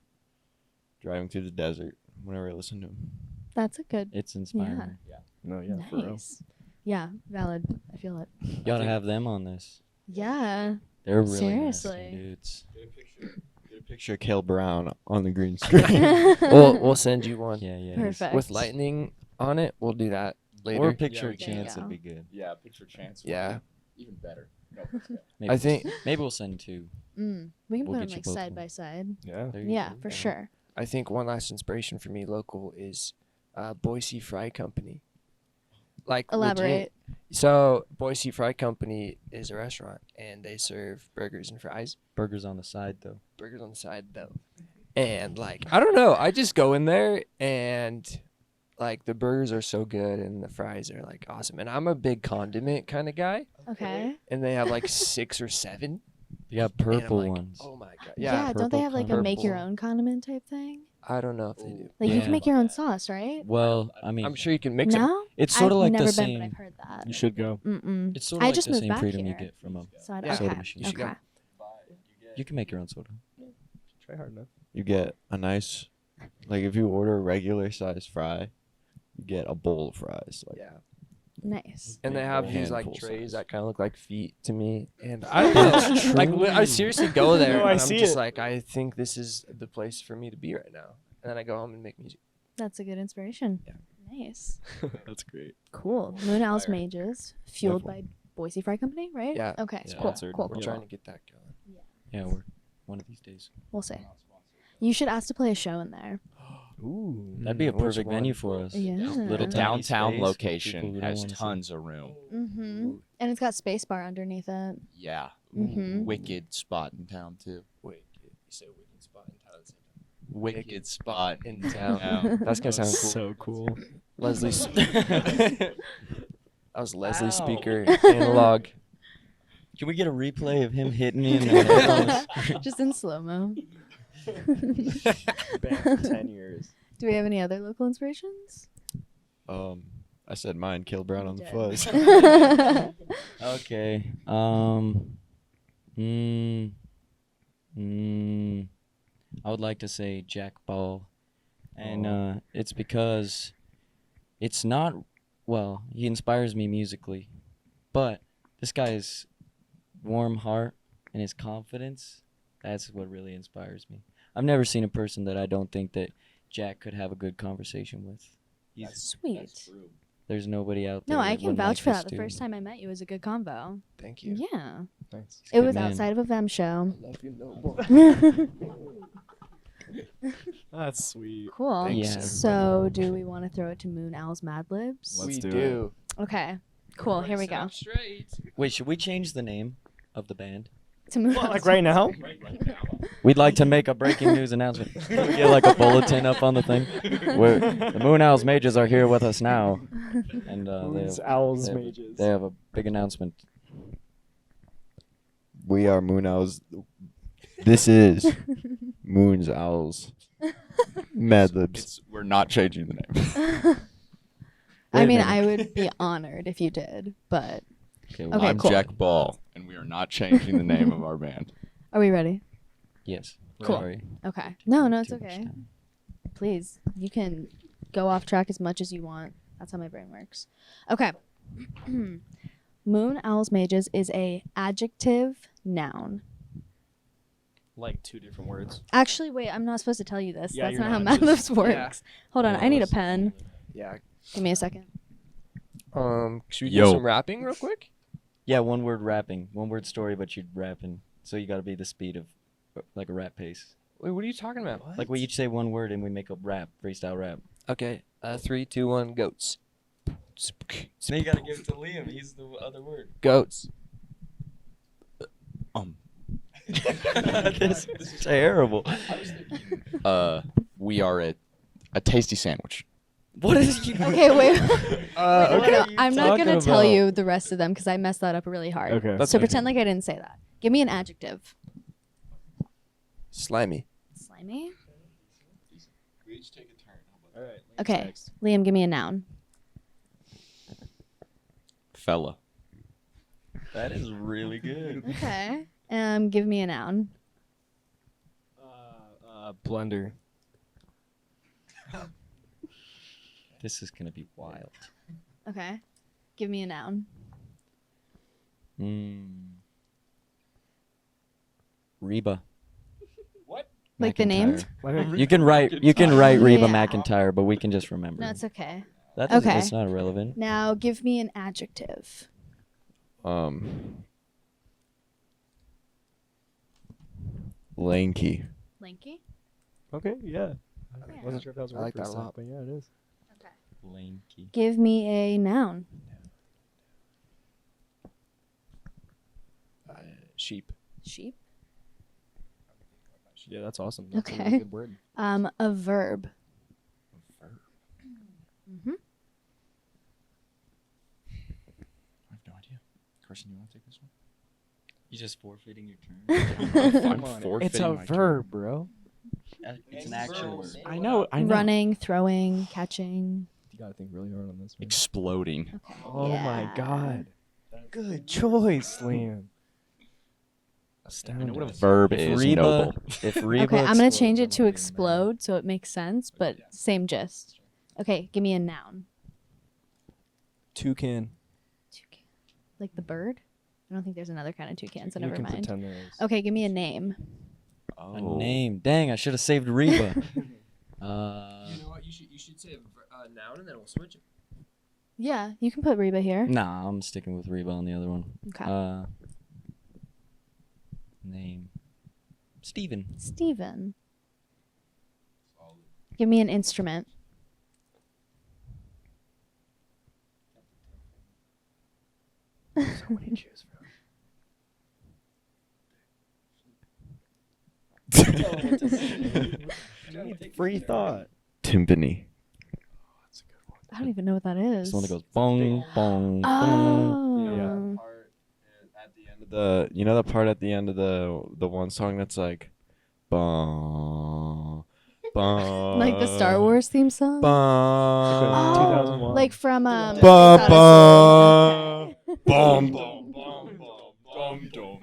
driving through the desert. Whenever I listen to him. That's a good. It's inspiring. No, yeah, for real. Nice. Yeah, valid. I feel it. You gotta have them on this. Yeah. They're really nice Seriously. dudes. Get a picture of Cale Brown on the green screen. We'll send you one Yeah, yeah. Perfect. with lightning on it. We'll do that later. Or a picture Yeah, of there you Chance go. would be good. Yeah, picture chance. Yeah. Even better. Maybe I we'll think maybe we'll send two. We can We'll put get them you like both side one. by side. Yeah. There you Yeah, go. for sure. I think one last inspiration for me local is Boise Fry Company. Like legit- Elaborate. So Boise Fry Company is a restaurant and they serve burgers and fries. Burgers on the side though. Burgers on the side though. And like, I don't know. I just go in there and like the burgers are so good and the fries are like awesome. And I'm a big condiment kind of guy. Okay. And they have like 6 or 7. You got And I'm purple like, ones. oh my god. Yeah, Yeah. don't they purple have like a purple. make your own condiment type thing? I don't know if they do. Like you Yeah. can make your own sauce, right? Well, I mean, I'm sure you can mix it. No? it's sort of I've like never the been, but same. I've heard that. You should go. Mm-mm. It's sort I of like just the moved same back freedom here. you get from a So I Yeah. soda okay. machine. You should go. Okay. You can make your own soda. Try hard enough. You get a nice, like if you order a regular size fry, you get a bowl of fries. Like, Yeah. Nice. And they have these like Handful trays size. that kind of look like feet to me, and I don't know. Like I seriously go there, No, I and I'm see just it. like, I think this is the place for me to be right now. And then I go home and make music. That's a good inspiration. Yeah. Nice. That's great. Cool. Moon Owl's Mages, fueled by Boise Fry Company, right? Yeah. Okay. Yeah. Cool. Sponsored. Cool. We're Cool. trying to get that going. Yeah, we're one of these days. We'll see. You should ask to play a show in there. Ooh. That'd be a Which perfect one? venue for us. Yeah. Little The tiny downtown space for people location who don't has wanna see. tons of room. Mm-hmm. And it's got space bar underneath it. Yeah. Mhm. Wicked spot in town too. Wait, you said wicked spot in town. Wicked spot in town. Yeah. That's gonna sound cool. So cool. Leslie's. That was Leslie speaker analog. Can we get a replay of him hitting me in the head? Just in slow mo. Banned for 10 years. Do we have any other local inspirations? I said mine, Kill Brown on the did. Fuzz. Okay. I would like to say Jack Ball, and it's because it's not. Well, he inspires me musically, but this guy's warm heart and his confidence. That's what really inspires me. I've never seen a person that I don't think that Jack could have a good conversation with. Sweet. There's nobody out there. No, I that can wouldn't vouch like for this that. The dude. first time I met you was a good convo. Thank you. Yeah. Nice. It good was man. outside of a Vem show. Love you, Noble. That's sweet. Cool. Thanks, Yeah. So, do we want to throw it to Moon Owl's Mad Libs? Let's We do do. Okay. Cool. Here we go. Straight. Wait, should we change the name of the band? To Moon What, Owl's like right now? We'd like to make a breaking news announcement. Can we get like a bulletin up on the thing? The Moon Owls Mages are here with us now, and Moons, Owls, they have- Mages. they have a big announcement. We are Moon Owls. This is Moon's Owls. Mad Libs. We're not changing the name. I Wait a mean, minute. I would be honored if you did, but Okay, Okay, I'm cool. Jack Ball, and we are not changing the name of our band. are we ready? Yes. Cool. Sorry. Okay. No, it's Too much okay. time. Please, you can go off track as much as you want. That's how my brain works. Okay. Moon Owls Mages is a adjective noun. Like 2 different words. Actually, wait, I'm not supposed to tell you this. Yeah, That's you're not how not. Mad Libs Just- works. yeah. Hold on, Yeah, I need a let's- pen. Yeah. Give me a second. Should we do Yo. some rapping real quick? Yeah, one word rapping, one word story, but you're rapping. So you got to be the speed of like a rap pace. Wait, what are you talking about? Like we each say one word and we make a rap, freestyle rap. Okay. 3, 2, 1. Goats. So you got to give it to Liam. He's the other word. Goats. This is terrible. We are a tasty sandwich. What is you? Okay, wait. Okay. No, I'm not going to tell about? you the rest of them because I messed that up really hard. Okay. That's So okay. pretend like I didn't say that. Give me an adjective. Slimy. Slimy. We each take a turn. All right. Okay. Liam, give me a noun. Fella. That is really good. Okay. Give me a noun. Blender. This is gonna be wild. Okay. Give me a noun. Reba. Like the name? You can write Reba Yeah. McEntire, but we can just remember. No, it's okay. That's okay. It's not irrelevant. Now give me an adjective. Lanky. Lanky. Okay, yeah. Yeah. I wasn't sure if that was a I word like for that a stuff, lot. but yeah, it is. Lanky. Give me a noun. Sheep. Sheep. Yeah, that's awesome. That's a Okay. really good word. A verb. Mm-hmm. I have no idea. Carson, you want to take this one? You just forfeiting your turn. I'm forfeiting It's a my verb, bro. It's an action word. I know. Running, throwing, catching. You gotta think really hard on this. Man. Exploding. Okay. Oh my Yeah. god. Good choice, Liam. I Astounding. know what a verb If is, Reba, Noble. if Reba Okay, I'm gonna explodes, change it I'm to gonna be mad. explode so it makes sense, but same gist. Okay, give me a noun. Toucan. Toucan. Like the bird? I don't think there's another kind of toucan, so You never can mind. pretend there is. Okay, give me a name. A name. Dang, I should have saved Reba. You know what? You should say a noun and then we'll switch it. Yeah, you can put Reba here. Nah, I'm sticking with Reba on the other one. Okay. Name. Steven. Steven. Give me an instrument. So many choose from. Free thought. Timpani. I don't even know what that is. It's the one that goes bong, bong, bong. Oh. At the end of the, you know the part at the end of the one song that's like, bong, bong, Like the Star Wars theme song? bong, Oh, 2001. like from bum, Space bum, Odyssey. Okay. bum, bum, bum, bum, dum.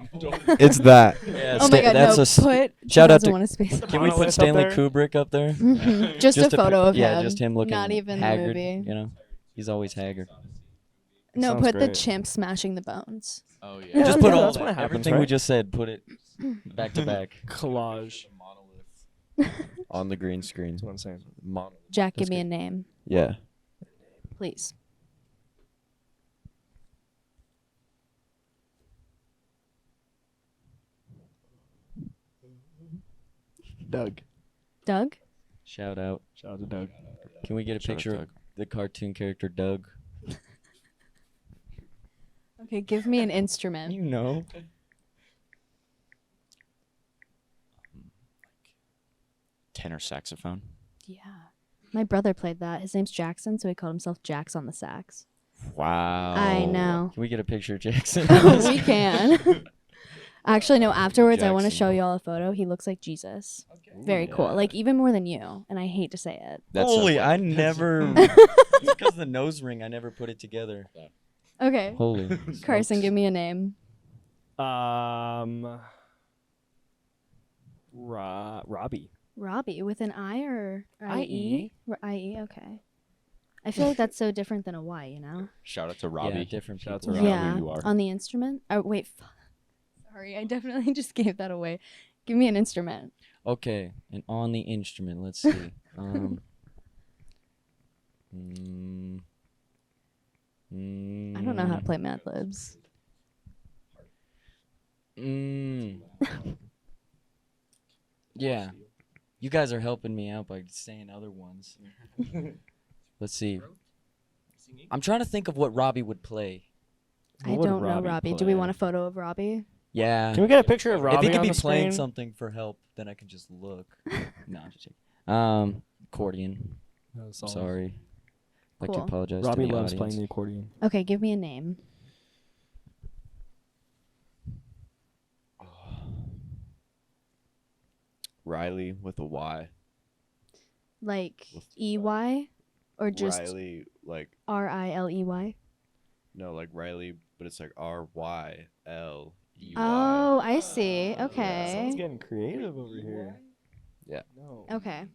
It's that. Yeah, Oh my god, that's no, a put shout out 2001 A Space Can we Monolith put up Stanley there? Kubrick up there? Mhm. Just a photo of him. Yeah, just him looking Not even haggard, the movie. you know? He's always haggard. No, Sounds put the great. chimp smashing the bones. Oh, Yeah. Just Yeah, put all that's when it happens, everything we right? just said, put it back to back. Collage. On the green screen. That's what I'm saying. Jack, That's give me good. a name, Yeah. please. Doug. Doug? Shout out. Shout out to Doug. Can we get a Shout out picture of Doug. the cartoon character Doug? Okay, give me an instrument. You know. Tenor saxophone. Yeah. My brother played that. His name's Jackson, so he called himself Jax on the sax. Wow. I know. Can we get a picture of Jackson? We can. Actually, no, afterwards I want to Jackson. show you all a photo. He looks like Jesus. Very cool. Like, even more than you. And I hate to say it. That's Holy, a, I never. It's because of the nose ring. I never put it together. Okay. Holy. Carson, give me a name. Robbie. Robbie with an I or I-E? IE? IE, okay. I feel like that's so different than a Y, you know? shout out to Yeah, Robbie. different Shout out people. to Robbie. Yeah. who you are. On the instrument? Oh, wait. Sorry, I definitely just gave that away. Give me an instrument. Okay, and on the instrument, let's see. I I don't know how to play Mad Libs. Yeah. You guys are helping me out by saying other ones. Let's see. I'm trying to think of what Robbie would play. I What would don't know Robbie Robbie. Do we play? want a photo of Robbie? Yeah. Can we get a picture of Robbie if he could on be the playing screen? something for help, then I can just look. No, I'm just kidding. Accordion. No, it's all- Sorry. I'd like to Cool. apologize Robbie to the loves audience. playing the accordion. Okay, give me a name. Riley with a Y. Like With- EY? Or just Riley, like, RILEY? no, like Riley, but it's like RYLEY. Oh, I see. Okay. Someone's getting creative over here. Yeah. No. Okay.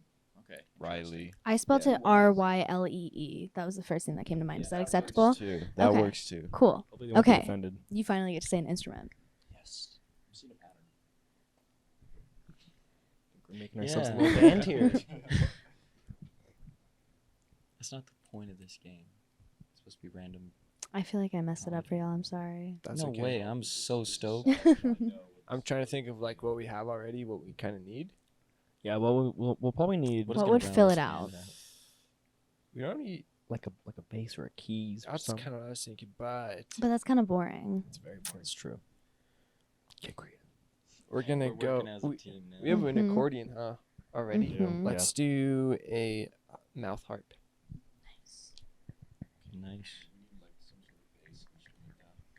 Okay. Riley. I spelled it RYLEE. That was the first thing that came to mind. Is that acceptable? Too. That Okay. works too. Cool. Hopefully they won't be Okay. offended. You finally get to say an instrument. Yes. I've seen a pattern. We're making ourselves a Yeah. little band here. That's not the point of this game. It's supposed to be random. I feel like I messed it up for y'all. I'm sorry. That's no okay. way. I'm so stoked. I'm trying to think of like what we have already, what we kind of need. Yeah, well, we'll probably need What is What gonna would round fill this it game out? We don't need. like a bass or a keys. Or That's something. kind of what I was thinking, but But that's kind of boring. it's very important. It's true. Get creative. We're gonna We're go. working as a We, team now. we have an Mhm. accordion, huh? Already. Mhm. Let's do a mouth harp. Nice.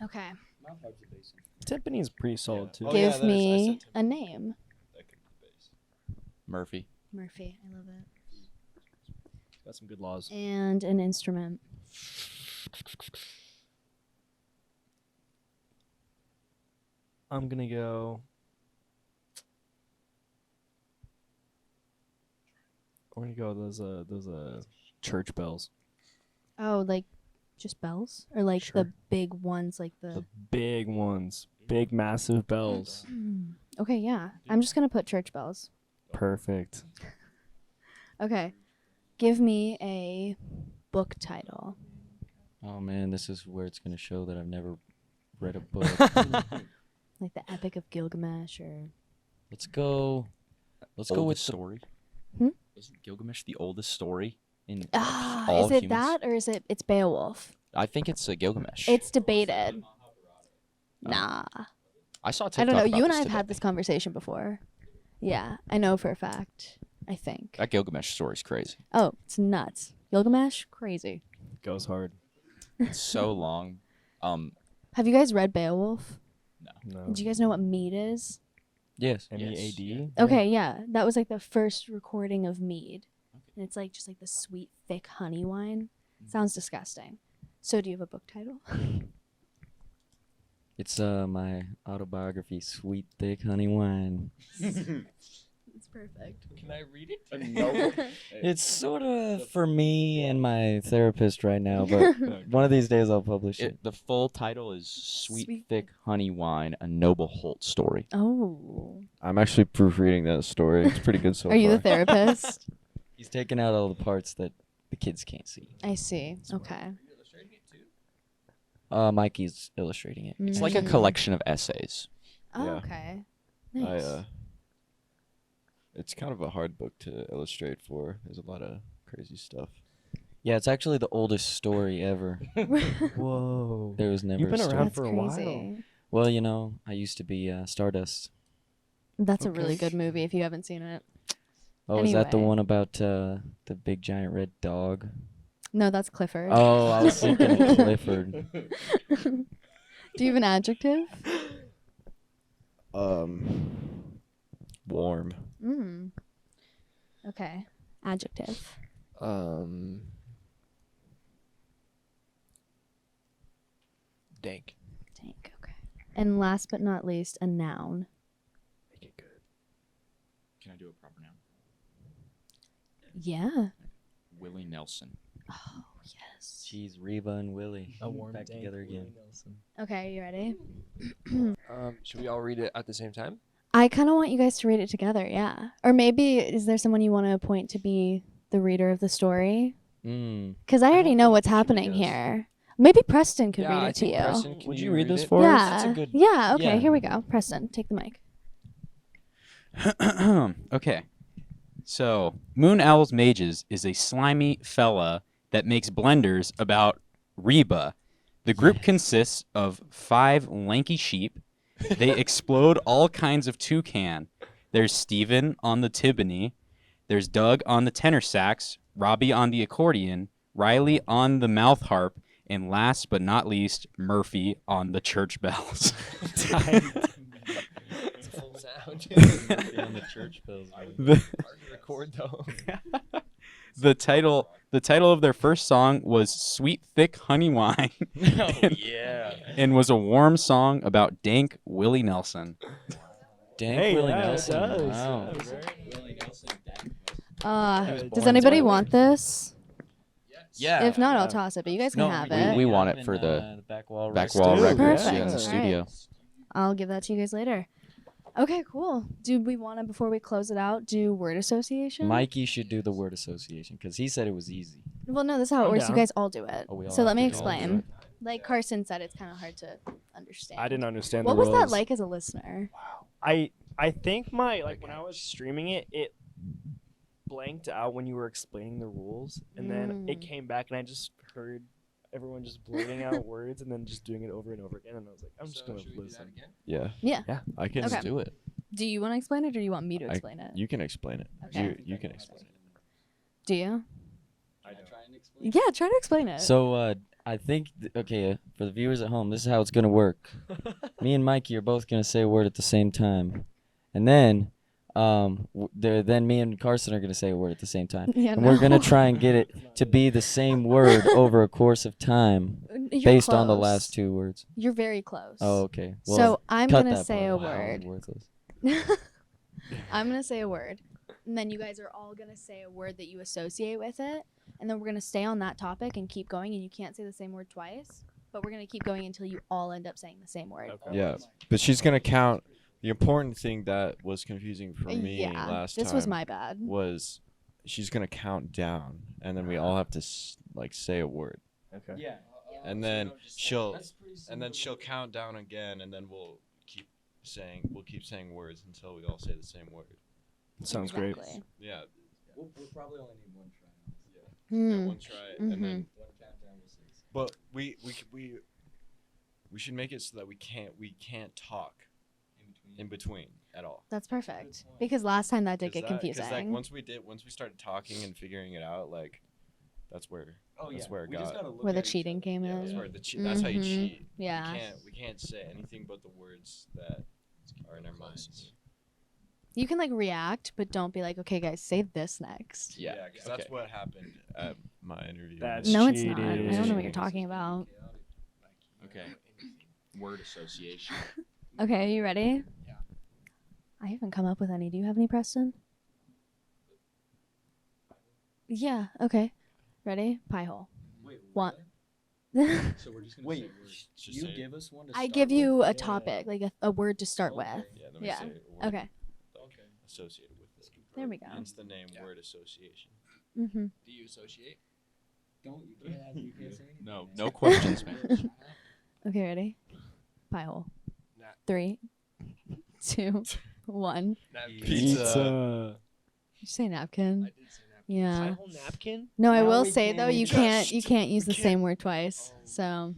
Okay. Timpani's pretty solid too. Oh, yeah, Give that is- I me said a name. Murphy. Murphy. I love it. Got some good laws. And an instrument. I'm gonna go. I'm gonna go those church bells. Oh, like just bells? Or like the Sure. big ones, like The the. big ones, big massive bells. Okay, yeah. I'm just going to put church bells. Perfect. Okay. Give me a book title. Oh man, this is where it's gonna show that I've never read a book. Like the Epic of Gilgamesh or. Let's go. Let's go with Oldest the story. Hmm? Isn't Gilgamesh the oldest story in Ah, all is it humans? that or is it's Beowulf? I think it's Gilgamesh. It's debated. Nah. I saw. I don't know. TikTok You and about I have this had today. this conversation before. Yeah, I know for a fact. I think. That Gilgamesh story's crazy. Oh, it's nuts. Gilgamesh? Crazy. Goes hard. It's so long. Have you guys read Beowulf? No. Do you guys know what mead is? yes. MEAD. Okay, yeah. That was like the first recording of mead. And it's like just like the sweet, thick honey wine. Sounds disgusting. So do you have a book title? It's my autobiography, Sweet Thick Honey Wine. It's perfect. Can I read it? It's sort of for me and my therapist right now, but one of these days I'll publish it. The full title is Sweet, Sweet Thick Honey Wine, a Noble Holt story. Oh. I'm actually proofreading that story. It's pretty good so Are you the far. therapist? He's taking out all the parts that the kids can't see. I see. Okay. Mikey's illustrating it. It's like a collection of essays. Oh, Yeah. okay. I, Nice. it's kind of a hard book to illustrate for. There's a lot of crazy stuff. Yeah, it's actually the oldest story ever. Whoa. There was never You've been a story. around That's for a while. crazy. Well, you know, I used to be Stardust. That's a really Okay. good movie if you haven't seen it. Oh, is that the Anyway. one about the big giant red dog? No, that's Clifford. Oh, I was thinking of Clifford. Do you have an adjective? Warm. Okay. Adjective. Dank. Tank. Okay. And last but not least, a noun. Can I do a proper noun? Yeah. Willie Nelson. Oh, yes. Jeez, Reba and Willie A warm back dank together Willie again. Nelson. Okay, you ready? Should we all read it at the same time? I kind of want you guys to read it together, yeah. Or maybe, is there someone you want to appoint to be the reader of the story? Because I already don't know think what's usually happening does. here. Maybe Preston could Yeah, read I it to think you. Preston, can Would you read this it? for us? Yeah. That's a good- Yeah, okay, yeah. here we go. Preston, take the mic. Okay. So, Moon Owl's Mages is a slimy fella that makes blenders about Reba. The group consists of 5 lanky sheep. They explode all kinds of toucan. There's Steven on the timpani. There's Doug on the tenor sax, Robbie on the accordion, Riley on the mouth harp, and last but not least, Murphy on the church bells. It's a full sound. On the church bells. Hard to record though. The title of their first song was Sweet Thick Honey Wine. Oh, yeah. And was a warm song about dank Willie Nelson. Dank Hey, Willie yeah, it Nelson. does. Wow. Does born anybody to- want this? Yeah. If not, I'll yeah. toss it, but you guys can No, have we- it. we got want them it for in, the back wall Back records. wall Perfect. records yeah, in the Alright. studio. I'll give that to you guys later. Okay, cool. Do we want to, before we close it out, do word association? Mikey should do the word association because he said it was easy. Well, no, this is how it I'm works. down. You guys all do it. Oh, we all So have let me to do it. explain. Like Carson said, it's kind of hard to understand. I didn't understand What the was rules. that like as a listener? I think my when I was streaming it, it blanked out when you were explaining the rules, and then it came back, and I just heard everyone just blurting out words and then just doing it over and over again, and I was like, I'm just gonna listen. Yeah. Yeah. I can Okay. Do it. Do you want to explain it, or do you want me to explain it? You can explain it. Okay. You can explain it. Do you? Yeah, try to explain it. So I think okay, for the viewers at home, this is how it's gonna work. Me and Mikey are both gonna say a word at the same time, and then then me and Carson are gonna say a word at the same time, Yeah, and we're gonna no. try and get it to be the same word over a course of time You're based on the close. last two words. You're very close. Oh, okay. Well, So I'm cut gonna that say a part. Wow, word. worthless. I'm gonna say a word, and then you guys are all gonna say a word that you associate with it, and then we're gonna stay on that topic and keep going. And you can't say the same word twice, but we're gonna keep going until you all end up saying the same word. Yeah, but she's gonna count. The important thing that was confusing for me Yeah, last this time was my bad. was she's gonna count down, and then we all have to like say a word, Okay. Yeah. and then she'll count down again, and then we'll keep saying words until we all say the same word. Sounds great. Exactly. Yeah, We'll probably only need one try. Hmm. one try, and then One countdown will say. but we should make it so that we can't talk in between at all. That's perfect. Because last time that did get 'Cause confusing. like once we started talking and figuring it out, like that's where it got. Where the cheating came Yeah, in. that's where that's how you Mhm. cheat. Yeah. We can't say anything but the words that are in our minds. You can like react, but don't be like, okay, guys, say this next. Yeah, because that's what happened at my interview. That's No, it's not. I cheating. don't know what you're talking about. Okay. Word association. Okay, you ready? Yeah. I haven't come up with any. Do you have any, Preston? Yeah. Okay. Ready? Pie hole. Wait, One. So we're just gonna Wait, Just you say it. give us one to I start give you with? a topic, like a word to start with. Yeah, let me Yeah. say it. A word Okay. associated with it. There we go. Hence the name Yeah. word association. Mm-hmm. Do you associate? Don't you can't say anything. No questions, man. Okay, ready? Pie hole. Nah. 3, 2, 1. Pizza. Did you say napkin? I did say that. Yeah. Pie-hole napkin? No, I Now will we say though, you can't. can't use the same word twice. So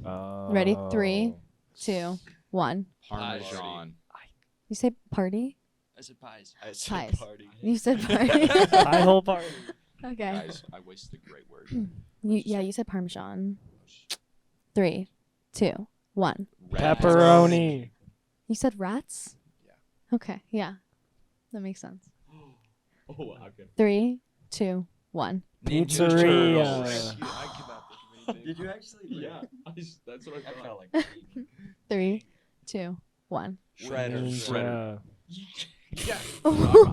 Ready? 3, 2, 1. Parmesan. You say party? I said pies. I said Pies. party. You said party. Pie-hole party. Okay. Guys, I wasted a great word. You said parmesan. 3, 2, 1. Pepperoni. You said rats? Yeah. Okay. Yeah. That makes sense. Oh, okay. 3, 2, 1. Pizzeria. Did you actually? Yeah. That's what I That thought. felt like 3, 2, 1. Shredder.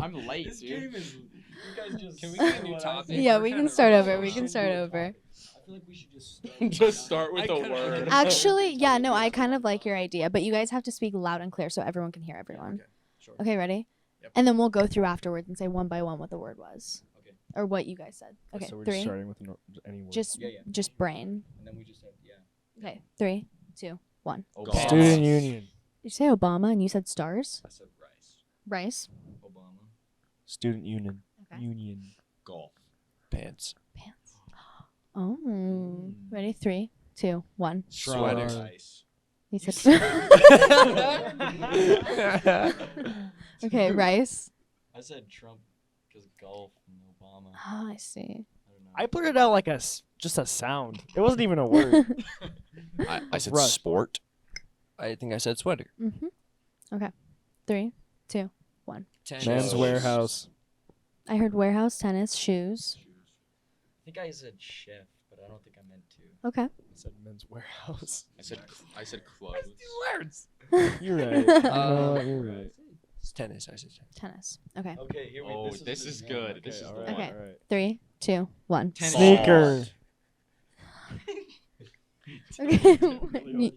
I'm late, This dude. game is. You guys just. Can we get a new topic? Yeah, we can start over. We can start over. I feel like we should just. Just start with a word. Actually, yeah, no, I kind of like your idea, but you guys have to speak loud and clear so everyone can hear everyone. Okay. Sure. Okay, ready? Yep. And then we'll go through afterwards and say one by one what the word was. Okay. Or what you guys said. Okay, So we're just 3. starting with any word. Just Yeah. just brain. And then we just have Okay, 3, 2, 1. Golf. Student Union. Did you say Obama and you said stars? I said rice. Rice? Obama. Student Union. Okay. Union. Golf. Pants. Pants. Oh. Ready? 3, 2, 1. Sweater. Rice. You said Okay, rice. I said Trump because golf and Obama. Oh, I see. I don't know. I blurted out like just a sound. It wasn't even a word. I said Rush. sport. I think I said sweater. Mm-hmm. Okay. 3, 2. Tennis. Men's warehouse. I heard warehouse, tennis, shoes. I think I said chef, but I don't think I meant to. Okay. I said men's warehouse. I said clothes. Words. You're right. You know what? You're right. It's tennis. I said tennis. Tennis. Okay. Okay, here we Oh, go. this is good. This is all the right, one. Okay. all right. 3, 2, 1. Tennis. Sneaker. Okay.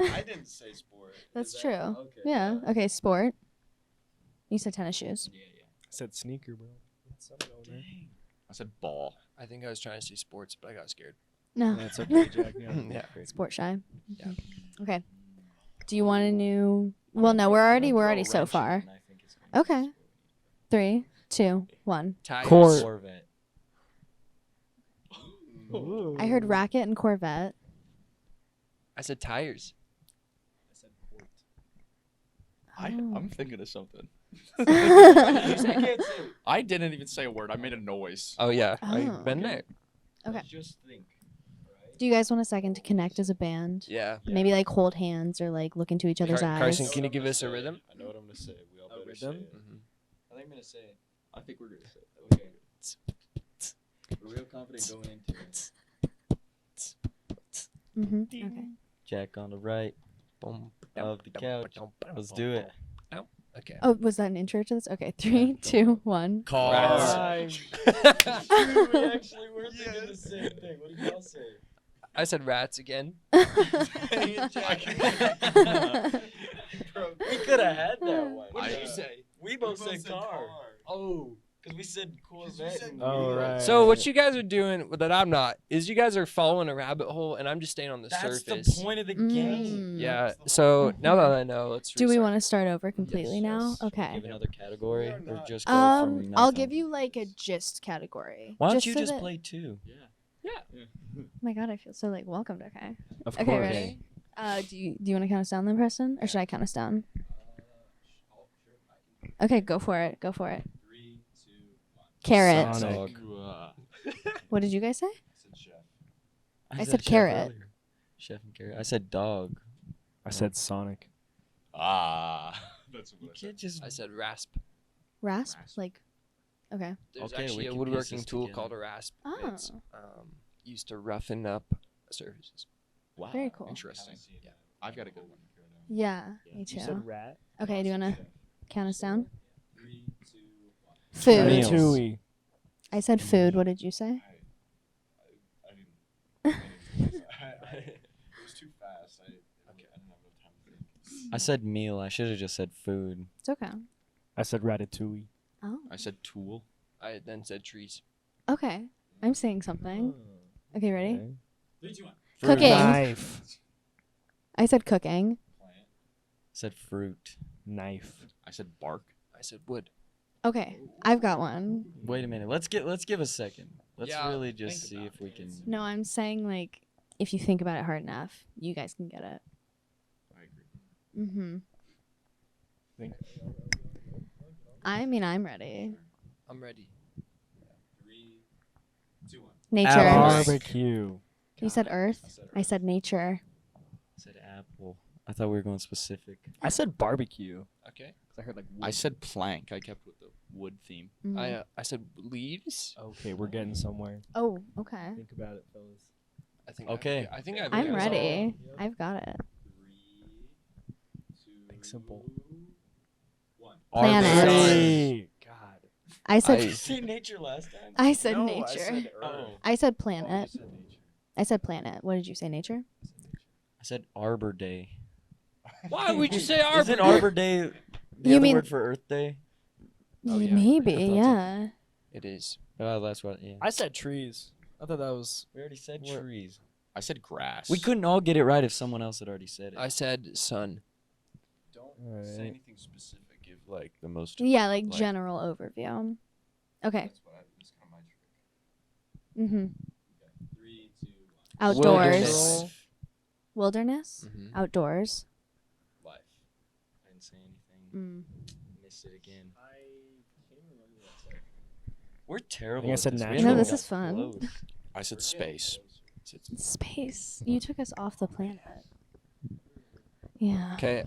I didn't say sport. That's Is true. that- Okay. Yeah. Okay. Sport. You said tennis shoes. Yeah. I said sneaker, bro. What's up, owner? I said ball. I think I was trying to say sports, but I got scared. No. That's okay, Jack. Yeah. Yeah. Sport shy. Yeah. Okay. Do you want a new? Well, no. We're already so far. Okay. 3, 2, 1. Tires. Court. Corvette. I heard racket and Corvette. I said tires. I said port. I'm thinking of something. Okay. I didn't even say a word. I made a noise. Oh yeah, Oh, I've been there. Just think. Do you guys want a second to connect as a band? Yeah. Maybe like hold hands or like look into each other's eyes. Carson, can you give us a rhythm? I know what I'm gonna say. We all A better rhythm? say it. Mm-hmm. I think I'm gonna say it. I think we're gonna say it. Okay. We're real confident going into it. Okay. Jack on the right Boom. of the couch. Let's do it. Okay. Oh, was that an intro to this? Okay, 3, 2, 1. Cars. We actually were thinking the same thing. What did y'all say? I said rats again. We could have had that one. What did you say? We both said car. Oh, because we said Corvette. and Oh, we- right. So what you guys are doing that I'm not is you guys are following a rabbit hole and I'm just staying on the That's surface. the point of the game. Yeah. So now that I know, let's. Do we restart. want to start over completely now? Yes. Okay. Give another category or just go from nothing? I'll give you like a gist category. Why don't just you so just that- play two? Oh my god, I feel so like welcomed. Okay. Of Okay, course. ready? Do you want to count us down then, Preston, or should I count us down? Okay, go for it. Go for it. 3, 2, 1. Carrot. Sonic. What did you guys say? Chef. I said chef carrot. earlier. Chef and carrot. I said dog. I said Sonic. That's You what I can't just. I said rasp. Rasp? Rasp. Like, okay. There's Okay, we actually a can piece woodworking this tool together. called a rasp. Oh. It's used to roughen up surfaces. Wow. Very cool. Interesting. Yeah. I've got a good one. Yeah, me You too. said rat? Okay, do you want to count us down? 3, 2, 1. Food. Meals. Ratatouille. I said food. What did you say? It was too fast. I didn't have enough time to think. I said meal. I should have just said food. It's okay. I said ratatouille. Oh. I said tool. I then said trees. Okay. I'm saying something. Okay, ready? Okay. 3, 2, 1. Cooking. Knife. I said cooking. Plant. I said fruit. Knife. I said bark. I said wood. Okay, I've got one. Wait a minute. Let's give a second. Let's Yeah, really just think see about if we can. No, I'm saying like if you think about it hard enough, you guys can get it. I agree. Mm-hmm. Think. I mean, I'm ready. I'm ready. 3, 2, 1. Nature. Apples. Barbecue. You said earth. I said nature. I said apple. I thought we were going specific. I said barbecue. Okay. 'Cause I heard like I wood. said plank. I kept with the wood theme. Mhm. I said leaves. Okay, we're getting somewhere. Oh, okay. Think about it, fellas. I think. Okay. I think I've. I'm got it. ready. I've got it. 3, 2, Think simple. 1. Planet. Hey, God. I said. I- say nature last time? I said No, nature. I said Oh. earth. I said Oh, you planet. said nature. I said planet. What did you say? Nature. I said Arbor Day. Why would you say Arbor? Isn't Arbor Day the You other mean- word for Earth Day? Oh, yeah. Maybe. I thought so. Yeah. It is. Oh, that's what. Yeah. I said trees. I thought that was. We already said What? trees. I said grass. We couldn't all get it right if someone else had already said it. I said sun. Don't Alright. say anything specific. Give like the most. Yeah, like Like- general overview. Okay. That's kind of my trick. Mm-hmm. 3, 2, 1. Outdoors. Wilderness. Mhm. Outdoors. Life. I didn't say anything. Mm. Missed it again. I can't remember what I said. We're terrible. I at said this. We natural. haven't No, even this got is fun. close. I said space. Space. You took us off the planet. Yeah. Okay.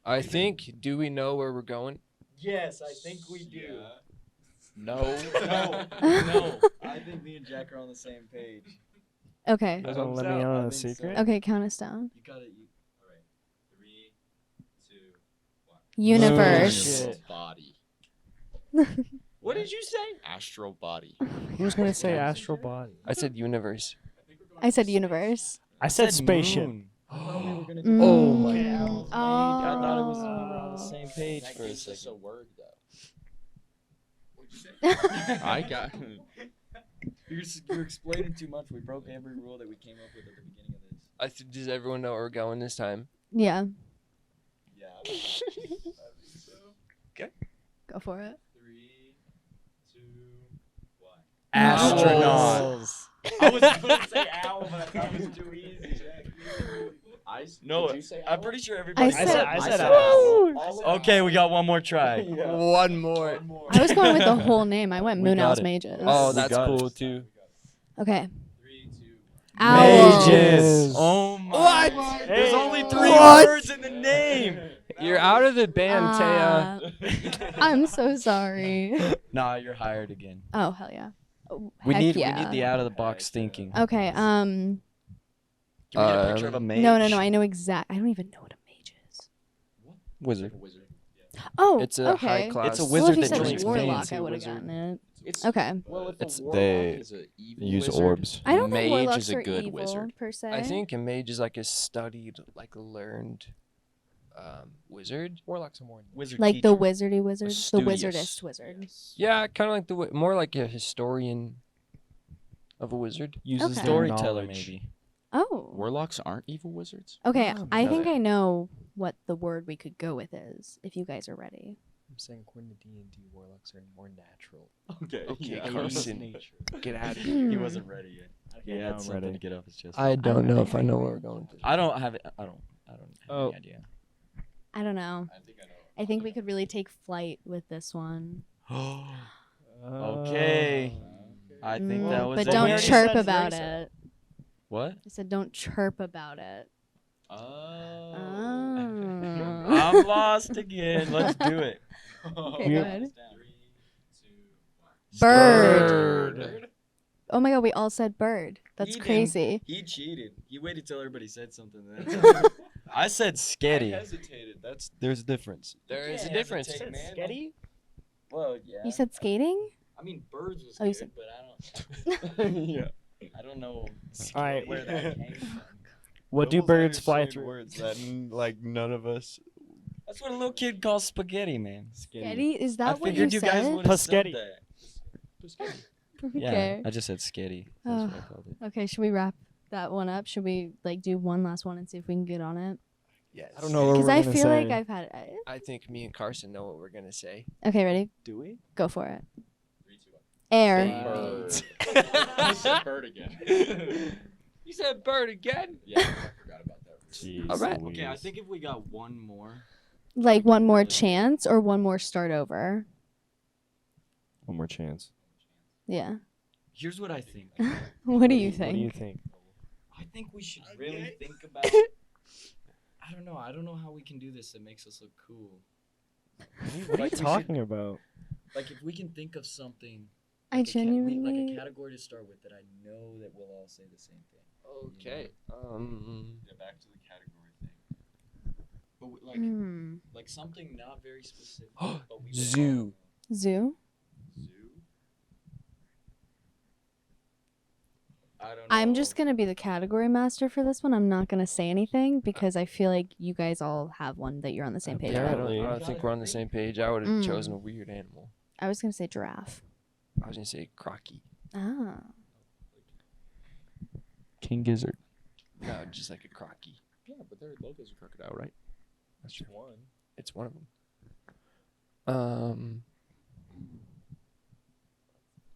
I think. Do we know where we're going? Yes, I think we do. No. No. I think me and Jack are on the same page. Okay. You guys want to let me I on a think so. secret? Okay, count us down. You got it. All right. 3, 2, 1. Universe. Shit. Body. What did you say? Astral body. Who's gonna say astral body? I said universe. I said universe. I said spaceship. moon. I thought we were gonna Mm. Oh my God. Oh. I thought it was we were on the same page That for a gives us a second. word though. I got. You're explaining too much. We broke every rule that we came up with at the beginning of this. Does everyone know where we're going this time? Yeah. Yeah. Go for it. 3, 2, 1. Astronauts. I was going to say owl, but I thought it was too easy. No, Did you say I'm owl? pretty sure everybody. I said- I said Woo! Okay, we got one more try. One more. I was going with the whole name. I went We Moon got Owl's it. Mages. Oh, We that's got cool it. too. Okay. 3, 2. Owls. Mages. Oh my. What? There's only 3 What? words in the name. You're out of the band, Taya. I'm so sorry. Nah, you're hired again. Oh, hell yeah. Oh, We heck need yeah. the out of the box thinking. Okay, Can we get a picture of a mage? no, I know I don't even know what a mage is. Wizard. Oh, It's a okay. high class. It's a Well, wizard if you that said drinks warlock, fancy I would have wizard. gotten it. It's Okay. well, if It's- a warlock they is a evil Use wizard, orbs. I don't think Mage warlocks is a are good evil, wizard. per se. I think a mage is like a studied, like learned wizard. Warlocks are more. Wizard like the teacher. wizardy wizard, the studious. wizardist wizard. Yes. Yeah, kind of like more like a historian of a wizard. Uses Okay. storyteller Knowledge. maybe. Oh. Warlocks aren't evil wizards. Okay, Oh, I no, think they- I know what the word we could go with is, if you guys are ready. I'm saying according to D&D, warlocks are more natural. Okay. Okay, yeah, Carson. nature. Get out of here. He wasn't ready yet. He Okay, now had I'm something ready. to get off his chest. I don't know Okay. if I know where we're going with this. I don't have it. I don't have Oh. any idea. I don't know. I think I know. I think we could really take flight with this one. Okay. I think that was But it. don't We already chirp said about Fraser. it. What? I said don't chirp about it. Oh. Oh. I'm lost again. Let's do it. Okay, go ahead. 3, 2, 1. Bird. Oh my god, we all said bird. That's He didn't. crazy. He cheated. He waited till everybody said something. I said sketty. hesitated. There's a difference. There is a can't difference. hesitate, man. Sketty? Well, yeah. You said skating? I mean, birds was Oh, you good, said- but I don't. Yeah. I don't know All right. where that came from. What do Those birds are fly saying through? Words that like none of us. That's what a little kid calls spaghetti, man. Sketty? Is I that what figured you you guys said? would have said Paschetti. that. Yeah, Okay. I just said sketty. Oh. That's what I called it. Okay, should we wrap that one up? Should we like do one last one and see if we can get on it? Yes. I don't know what Because we're I gonna feel say. like I've had. I think me and Carson know what we're gonna say. Okay, ready? Do we? Go for it. 3, 2, 1. Air. Bird. I said bird again. You said bird again? Yeah, I forgot about that. Jeez. All right. Okay, I think if we got one more. Like one more chance or one more start over? One more chance. Yeah. Here's what I think. What do you What do you think? think? I think we should really think about. I don't know. I don't know how we can do this that makes us look cool. What are Like, you we talking about? Like if we can think of something. I like a genuinely. category to start with that I know that we'll all say the same thing. Okay. Yeah, back to the category thing. But like something not very specific. but we would Zoo. Zoo. Zoo. I don't know. I'm just gonna be the category master for this one. I'm not gonna say anything because I feel like you guys all have one that you're on the same page I with. Apparently. don't think we're on the same page. I would have Mm. chosen a weird animal. I was gonna say giraffe. I was gonna say crocky. Ah. King Gizzard. No, just like a crocky. Yeah, but their logo's a crocodile, right? That's true. One. It's one of them.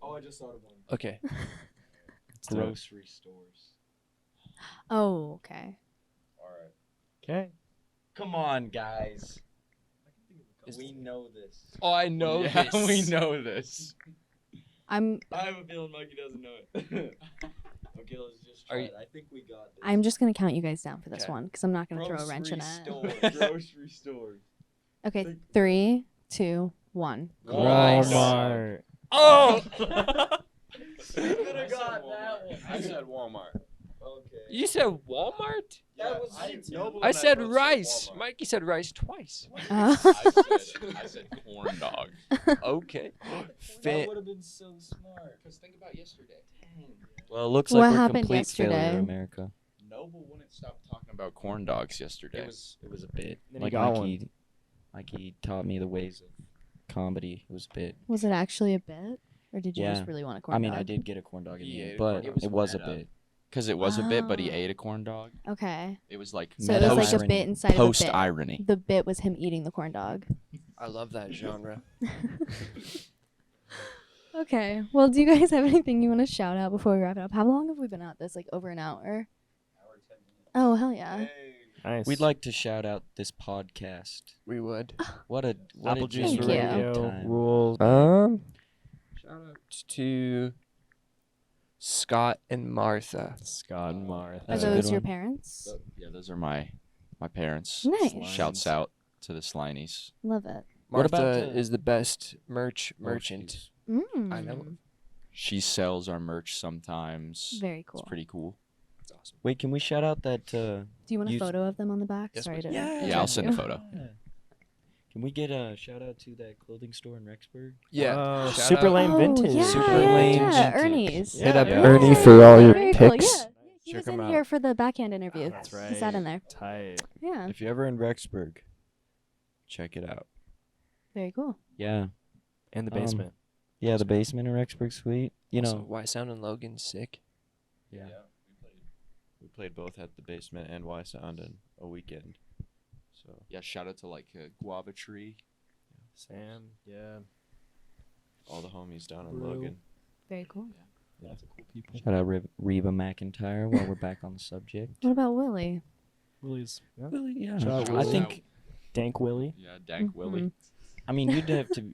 Oh, I just thought of one. Okay. Grocery stores. Oh, okay. All right. Okay. Come on, guys. Is- We know this. Oh, I know Yeah, this. we know this. I'm I have a feeling Mikey doesn't know it. Okay, let's just Are try you- it. I think we got this. I'm just gonna count you guys down for this Okay. one because I'm not gonna throw a wrench in Grocery it. store. Grocery stores. Okay, 3, 2, 1. Walmart. Oh! We could have got that one. I said Walmart. Okay. You said Walmart? That was Noble I and said both rice. Walmart. Mikey said rice twice. I said corn dog. Okay. That Fa- would have been so smart. Because think about yesterday. Well, it looks What like we're happened complete yesterday? failure, America. Noble wouldn't stop talking about corn dogs yesterday. It was a bit. Then he Like got Mikey taught me the ways of comedy. It was a bit. Was it actually a bit, or did you Yeah. just really want a corn I mean, dog? I did get a corn dog in He the ate end, a but corn dog. it was a meta. bit. Because it was a bit, but he Oh. ate a corn dog. Okay, It was like so it was like a Post- bit inside of post a bit. irony. The bit was him eating the corn dog. I love that genre. Okay. Well, do you guys have anything you want to shout out before we wrap it up? How long have we been at this? Like over an hour? Oh, hell yeah. Nice. We'd like to shout out this podcast. We would. What a Apple Juice Thank you. Radio time. rules. Shout out to Scott and Martha. Scott and Martha. Are That's a good those your one. parents? Yeah, those are my parents. Nice. Shouts out to the Slinies. Love it. What Martha about, is the best merchant. Mm. I know. She sells our merch sometimes. Very cool. It's pretty cool. It's awesome. Wait, can we shout out that? Do you want a you- photo of them on the back? Yes, Sorry please. to. Yeah. Yeah, I'll interrupt send you. a photo. Can we get a shout out to that clothing store in Rexburg? Yeah. Shout Super out. Lame Oh, Vintage. yeah, Super yeah, Lame yeah, Vintage. Ernie's. Yeah. Hit up Yeah. Ernie for all your Very cool. picks. Yeah. He Check was him in out. here for the backhand interview. That's He sat in there. Tight. Yeah. If you're ever in Rexburg, check it out. Very cool. Yeah. In the basement. Yeah, the basement in Rexburg Suite. You Also, know. Why Sound and Logan's sick. Yeah. We played both at the basement and Y Sound in a weekend. So Yeah, shout out to like Guava Tree. Sam. Yeah. all the homies down in Brew. Logan. Very cool. Lots of cool people. Shout out Reba McIntyre while we're back on the subject. What about Willie? Willie's. Yeah. Willie, yeah. Shout out I Willie. think. Dank Willie. Yeah, Dank Willie. Mhm. I mean, you'd have to.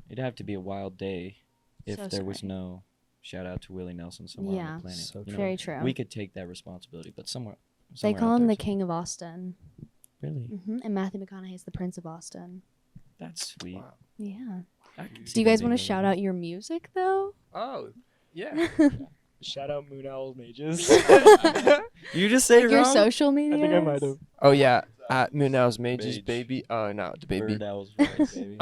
It'd have to be a wild day if So there was sorry. no shout out to Willie Nelson somewhere on Yeah. the planet. So You know, Very true. We could take that responsibility, but somewhere. They somewhere call out him the there, King of Austin. Really? And Matthew McConaughey's the Prince of Austin. That's sweet. Wow. Yeah. I can see Do you that guys being want to a shout little- out your music though? Oh, yeah. Shout out Moon Owls Mages. You just say it Your wrong? social media? I think I might have. Oh yeah, at Moonhouse Mages, Mage. baby. Oh no, the baby. Bird Owl's voice, baby.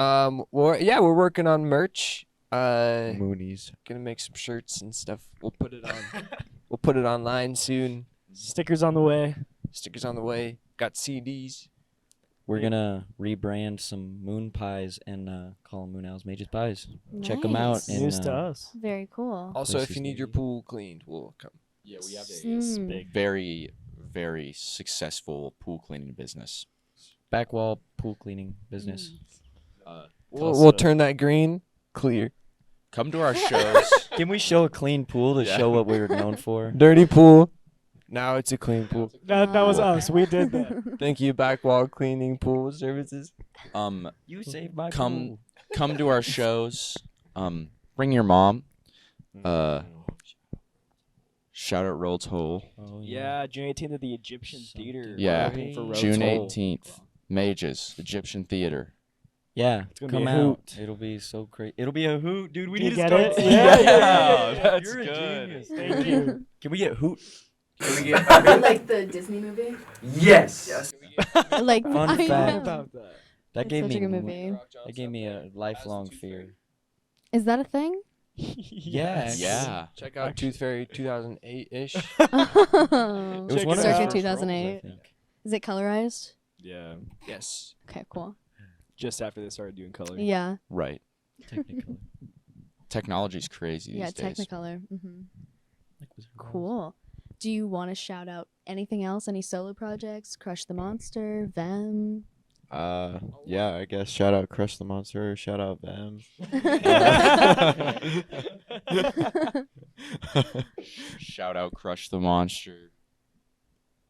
We're working on merch. Moonies. Gonna make some shirts and stuff. We'll put it on. We'll put it online soon. Stickers on the way. Stickers on the way. Got CDs. We're gonna rebrand some moon pies and call them Moon Owls Mages Pies. Check 'em out Nice. and, News to us. Very cool. Also, if Places you need your to- pool cleaned, we'll come. Yeah, we have Mm. a very, very successful pool cleaning business. Back wall pool cleaning business. We'll Tulsa. turn that green clear. Come to our shows. Can we show a clean pool to Yeah. show what we're known for? Dirty pool. Now it's a clean pool. That was us. We did that. Thank you, Backwall Cleaning Pool Services. You saved my come come to our shows. Bring your mom. Shout out Roll Toll. Oh, Yeah, June 18th at the Egyptian Theater. Yeah, We're hoping for Road June Toll. 18th. Mages, Egyptian Theater. Yeah, It's gonna come be a out. hoot. It'll be so great. It'll be a hoot, dude. We Do need you to get start it? saying Yeah, that. yeah, that's You're a good. genius. Thank you. Can we get hoot? Like the Disney movie? Yes. Like, Fun I fact. know. About that. That It's gave such me a good movie. that gave me a lifelong fear. Is that a thing? Yes. Yeah. Check out Tooth Fairy 2008-ish. It was Check one it of out. the Circa first 2008. roles, I think. Is it colorized? Yeah. Yes. Okay, cool. Just after they started doing color. Yeah. Right. Technically. Technology's crazy Yeah, these days. Technicolor. Cool. Do you want to shout out anything else? Any solo projects? Crush the Monster, Vem? Yeah, I guess shout out Crush the Monster, shout out Vam. Shout out Crush the Monster.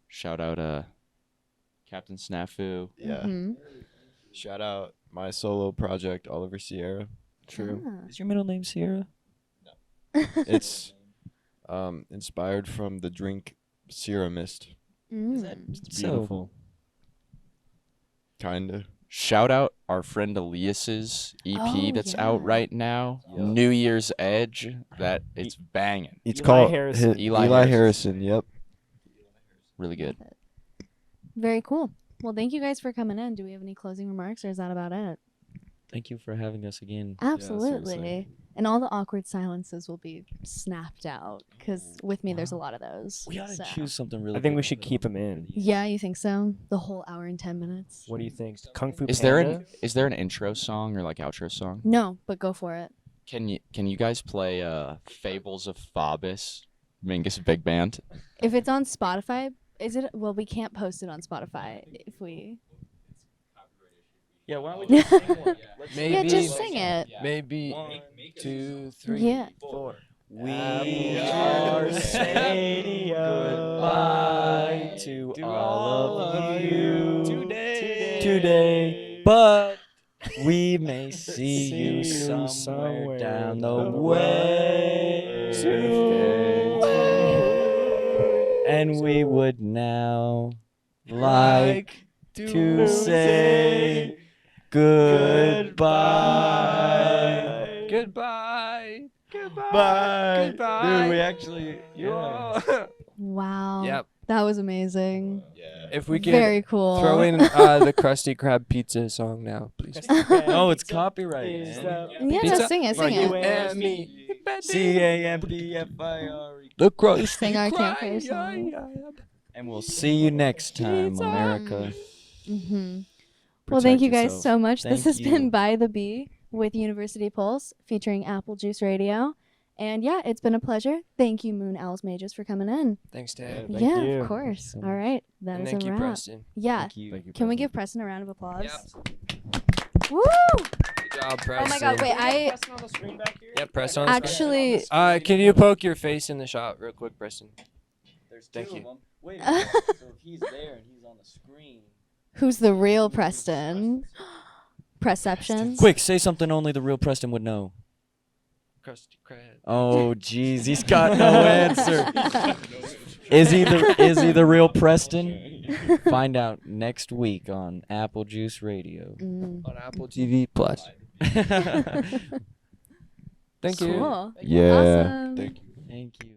Shout out Captain Snafu. Yeah. Mhm. Shout out my solo project, Oliver Sierra. Ah. Is your middle name Sierra? It's inspired from the drink Sierra Mist. Mm. It's beautiful. Kinda. Shout out our friend Elias's EP Oh, that's yeah. out right now. Yep. New Year's Edge. That it's banging. It's Eli called Harrison. Eli Eli Harrison. Harrison. Yep. Really good. Very cool. Well, thank you guys for coming in. Do we have any closing remarks, or is that about it? Thank you for having us again. Absolutely. seriously. And all the awkward silences will be snapped out, because with me, there's a lot of those. We gotta so. choose something really. I think good we to should put keep on. him in. Yeah, you think so? The whole hour and 10 minutes? What do you think? Kung Fu Is Panda? there an intro song or like outro song? No, but go for it. Can you guys play Fables of Phobos, Mingus Big Band? If it's on Spotify, is it? Well, we can't post it on Spotify if we. Yeah, why don't we just sing one? Maybe. Yeah, just sing it. Maybe. 1, 2, 3, Yeah. 4. We are saying goodbye to We may see you somewhere down the way. And we would now like to say goodbye. Goodbye. Bye. Goodbye. Dude, we actually. Yeah. Wow. Yep. That was amazing. If we could Very cool. throw in the Krusty Krab pizza song now, please. No, it's copyright. Yeah, Pizza? no, sing it, sing You it. and me. CAMPFIRE. The Krusty Sing our Krab. campfire song. And we'll see you next time, America. Mm-hmm. Well, thank you guys so much. This Thank has been you. By the Bee with University Pulse featuring Apple Juice Radio. And yeah, it's been a pleasure. Thank you, Moon Owls Mages, for coming in. Thanks, Dad. Thank Yeah, you. of course. so All right. That And is thank a you, wrap. Preston. Yeah. Thank you. Can we give Preston a round of applause? Yep. Woo! Good job, Preston. Oh my god, wait, Yep, press on. actually, Can you poke your face in the shot real quick, Preston? There's Thank two you. of them. Wait, so if he's there and he's on the screen. who's the real Preston? Perceptions. Quick, say something only the real Preston would know. Krusty Krab. Oh, jeez, he's got no answer. Is he the real Preston? Find out next week on Apple Juice Radio. Mm. On Apple TV Plus. Thank you. Cool. Yeah. Awesome. Thank you. Thank you.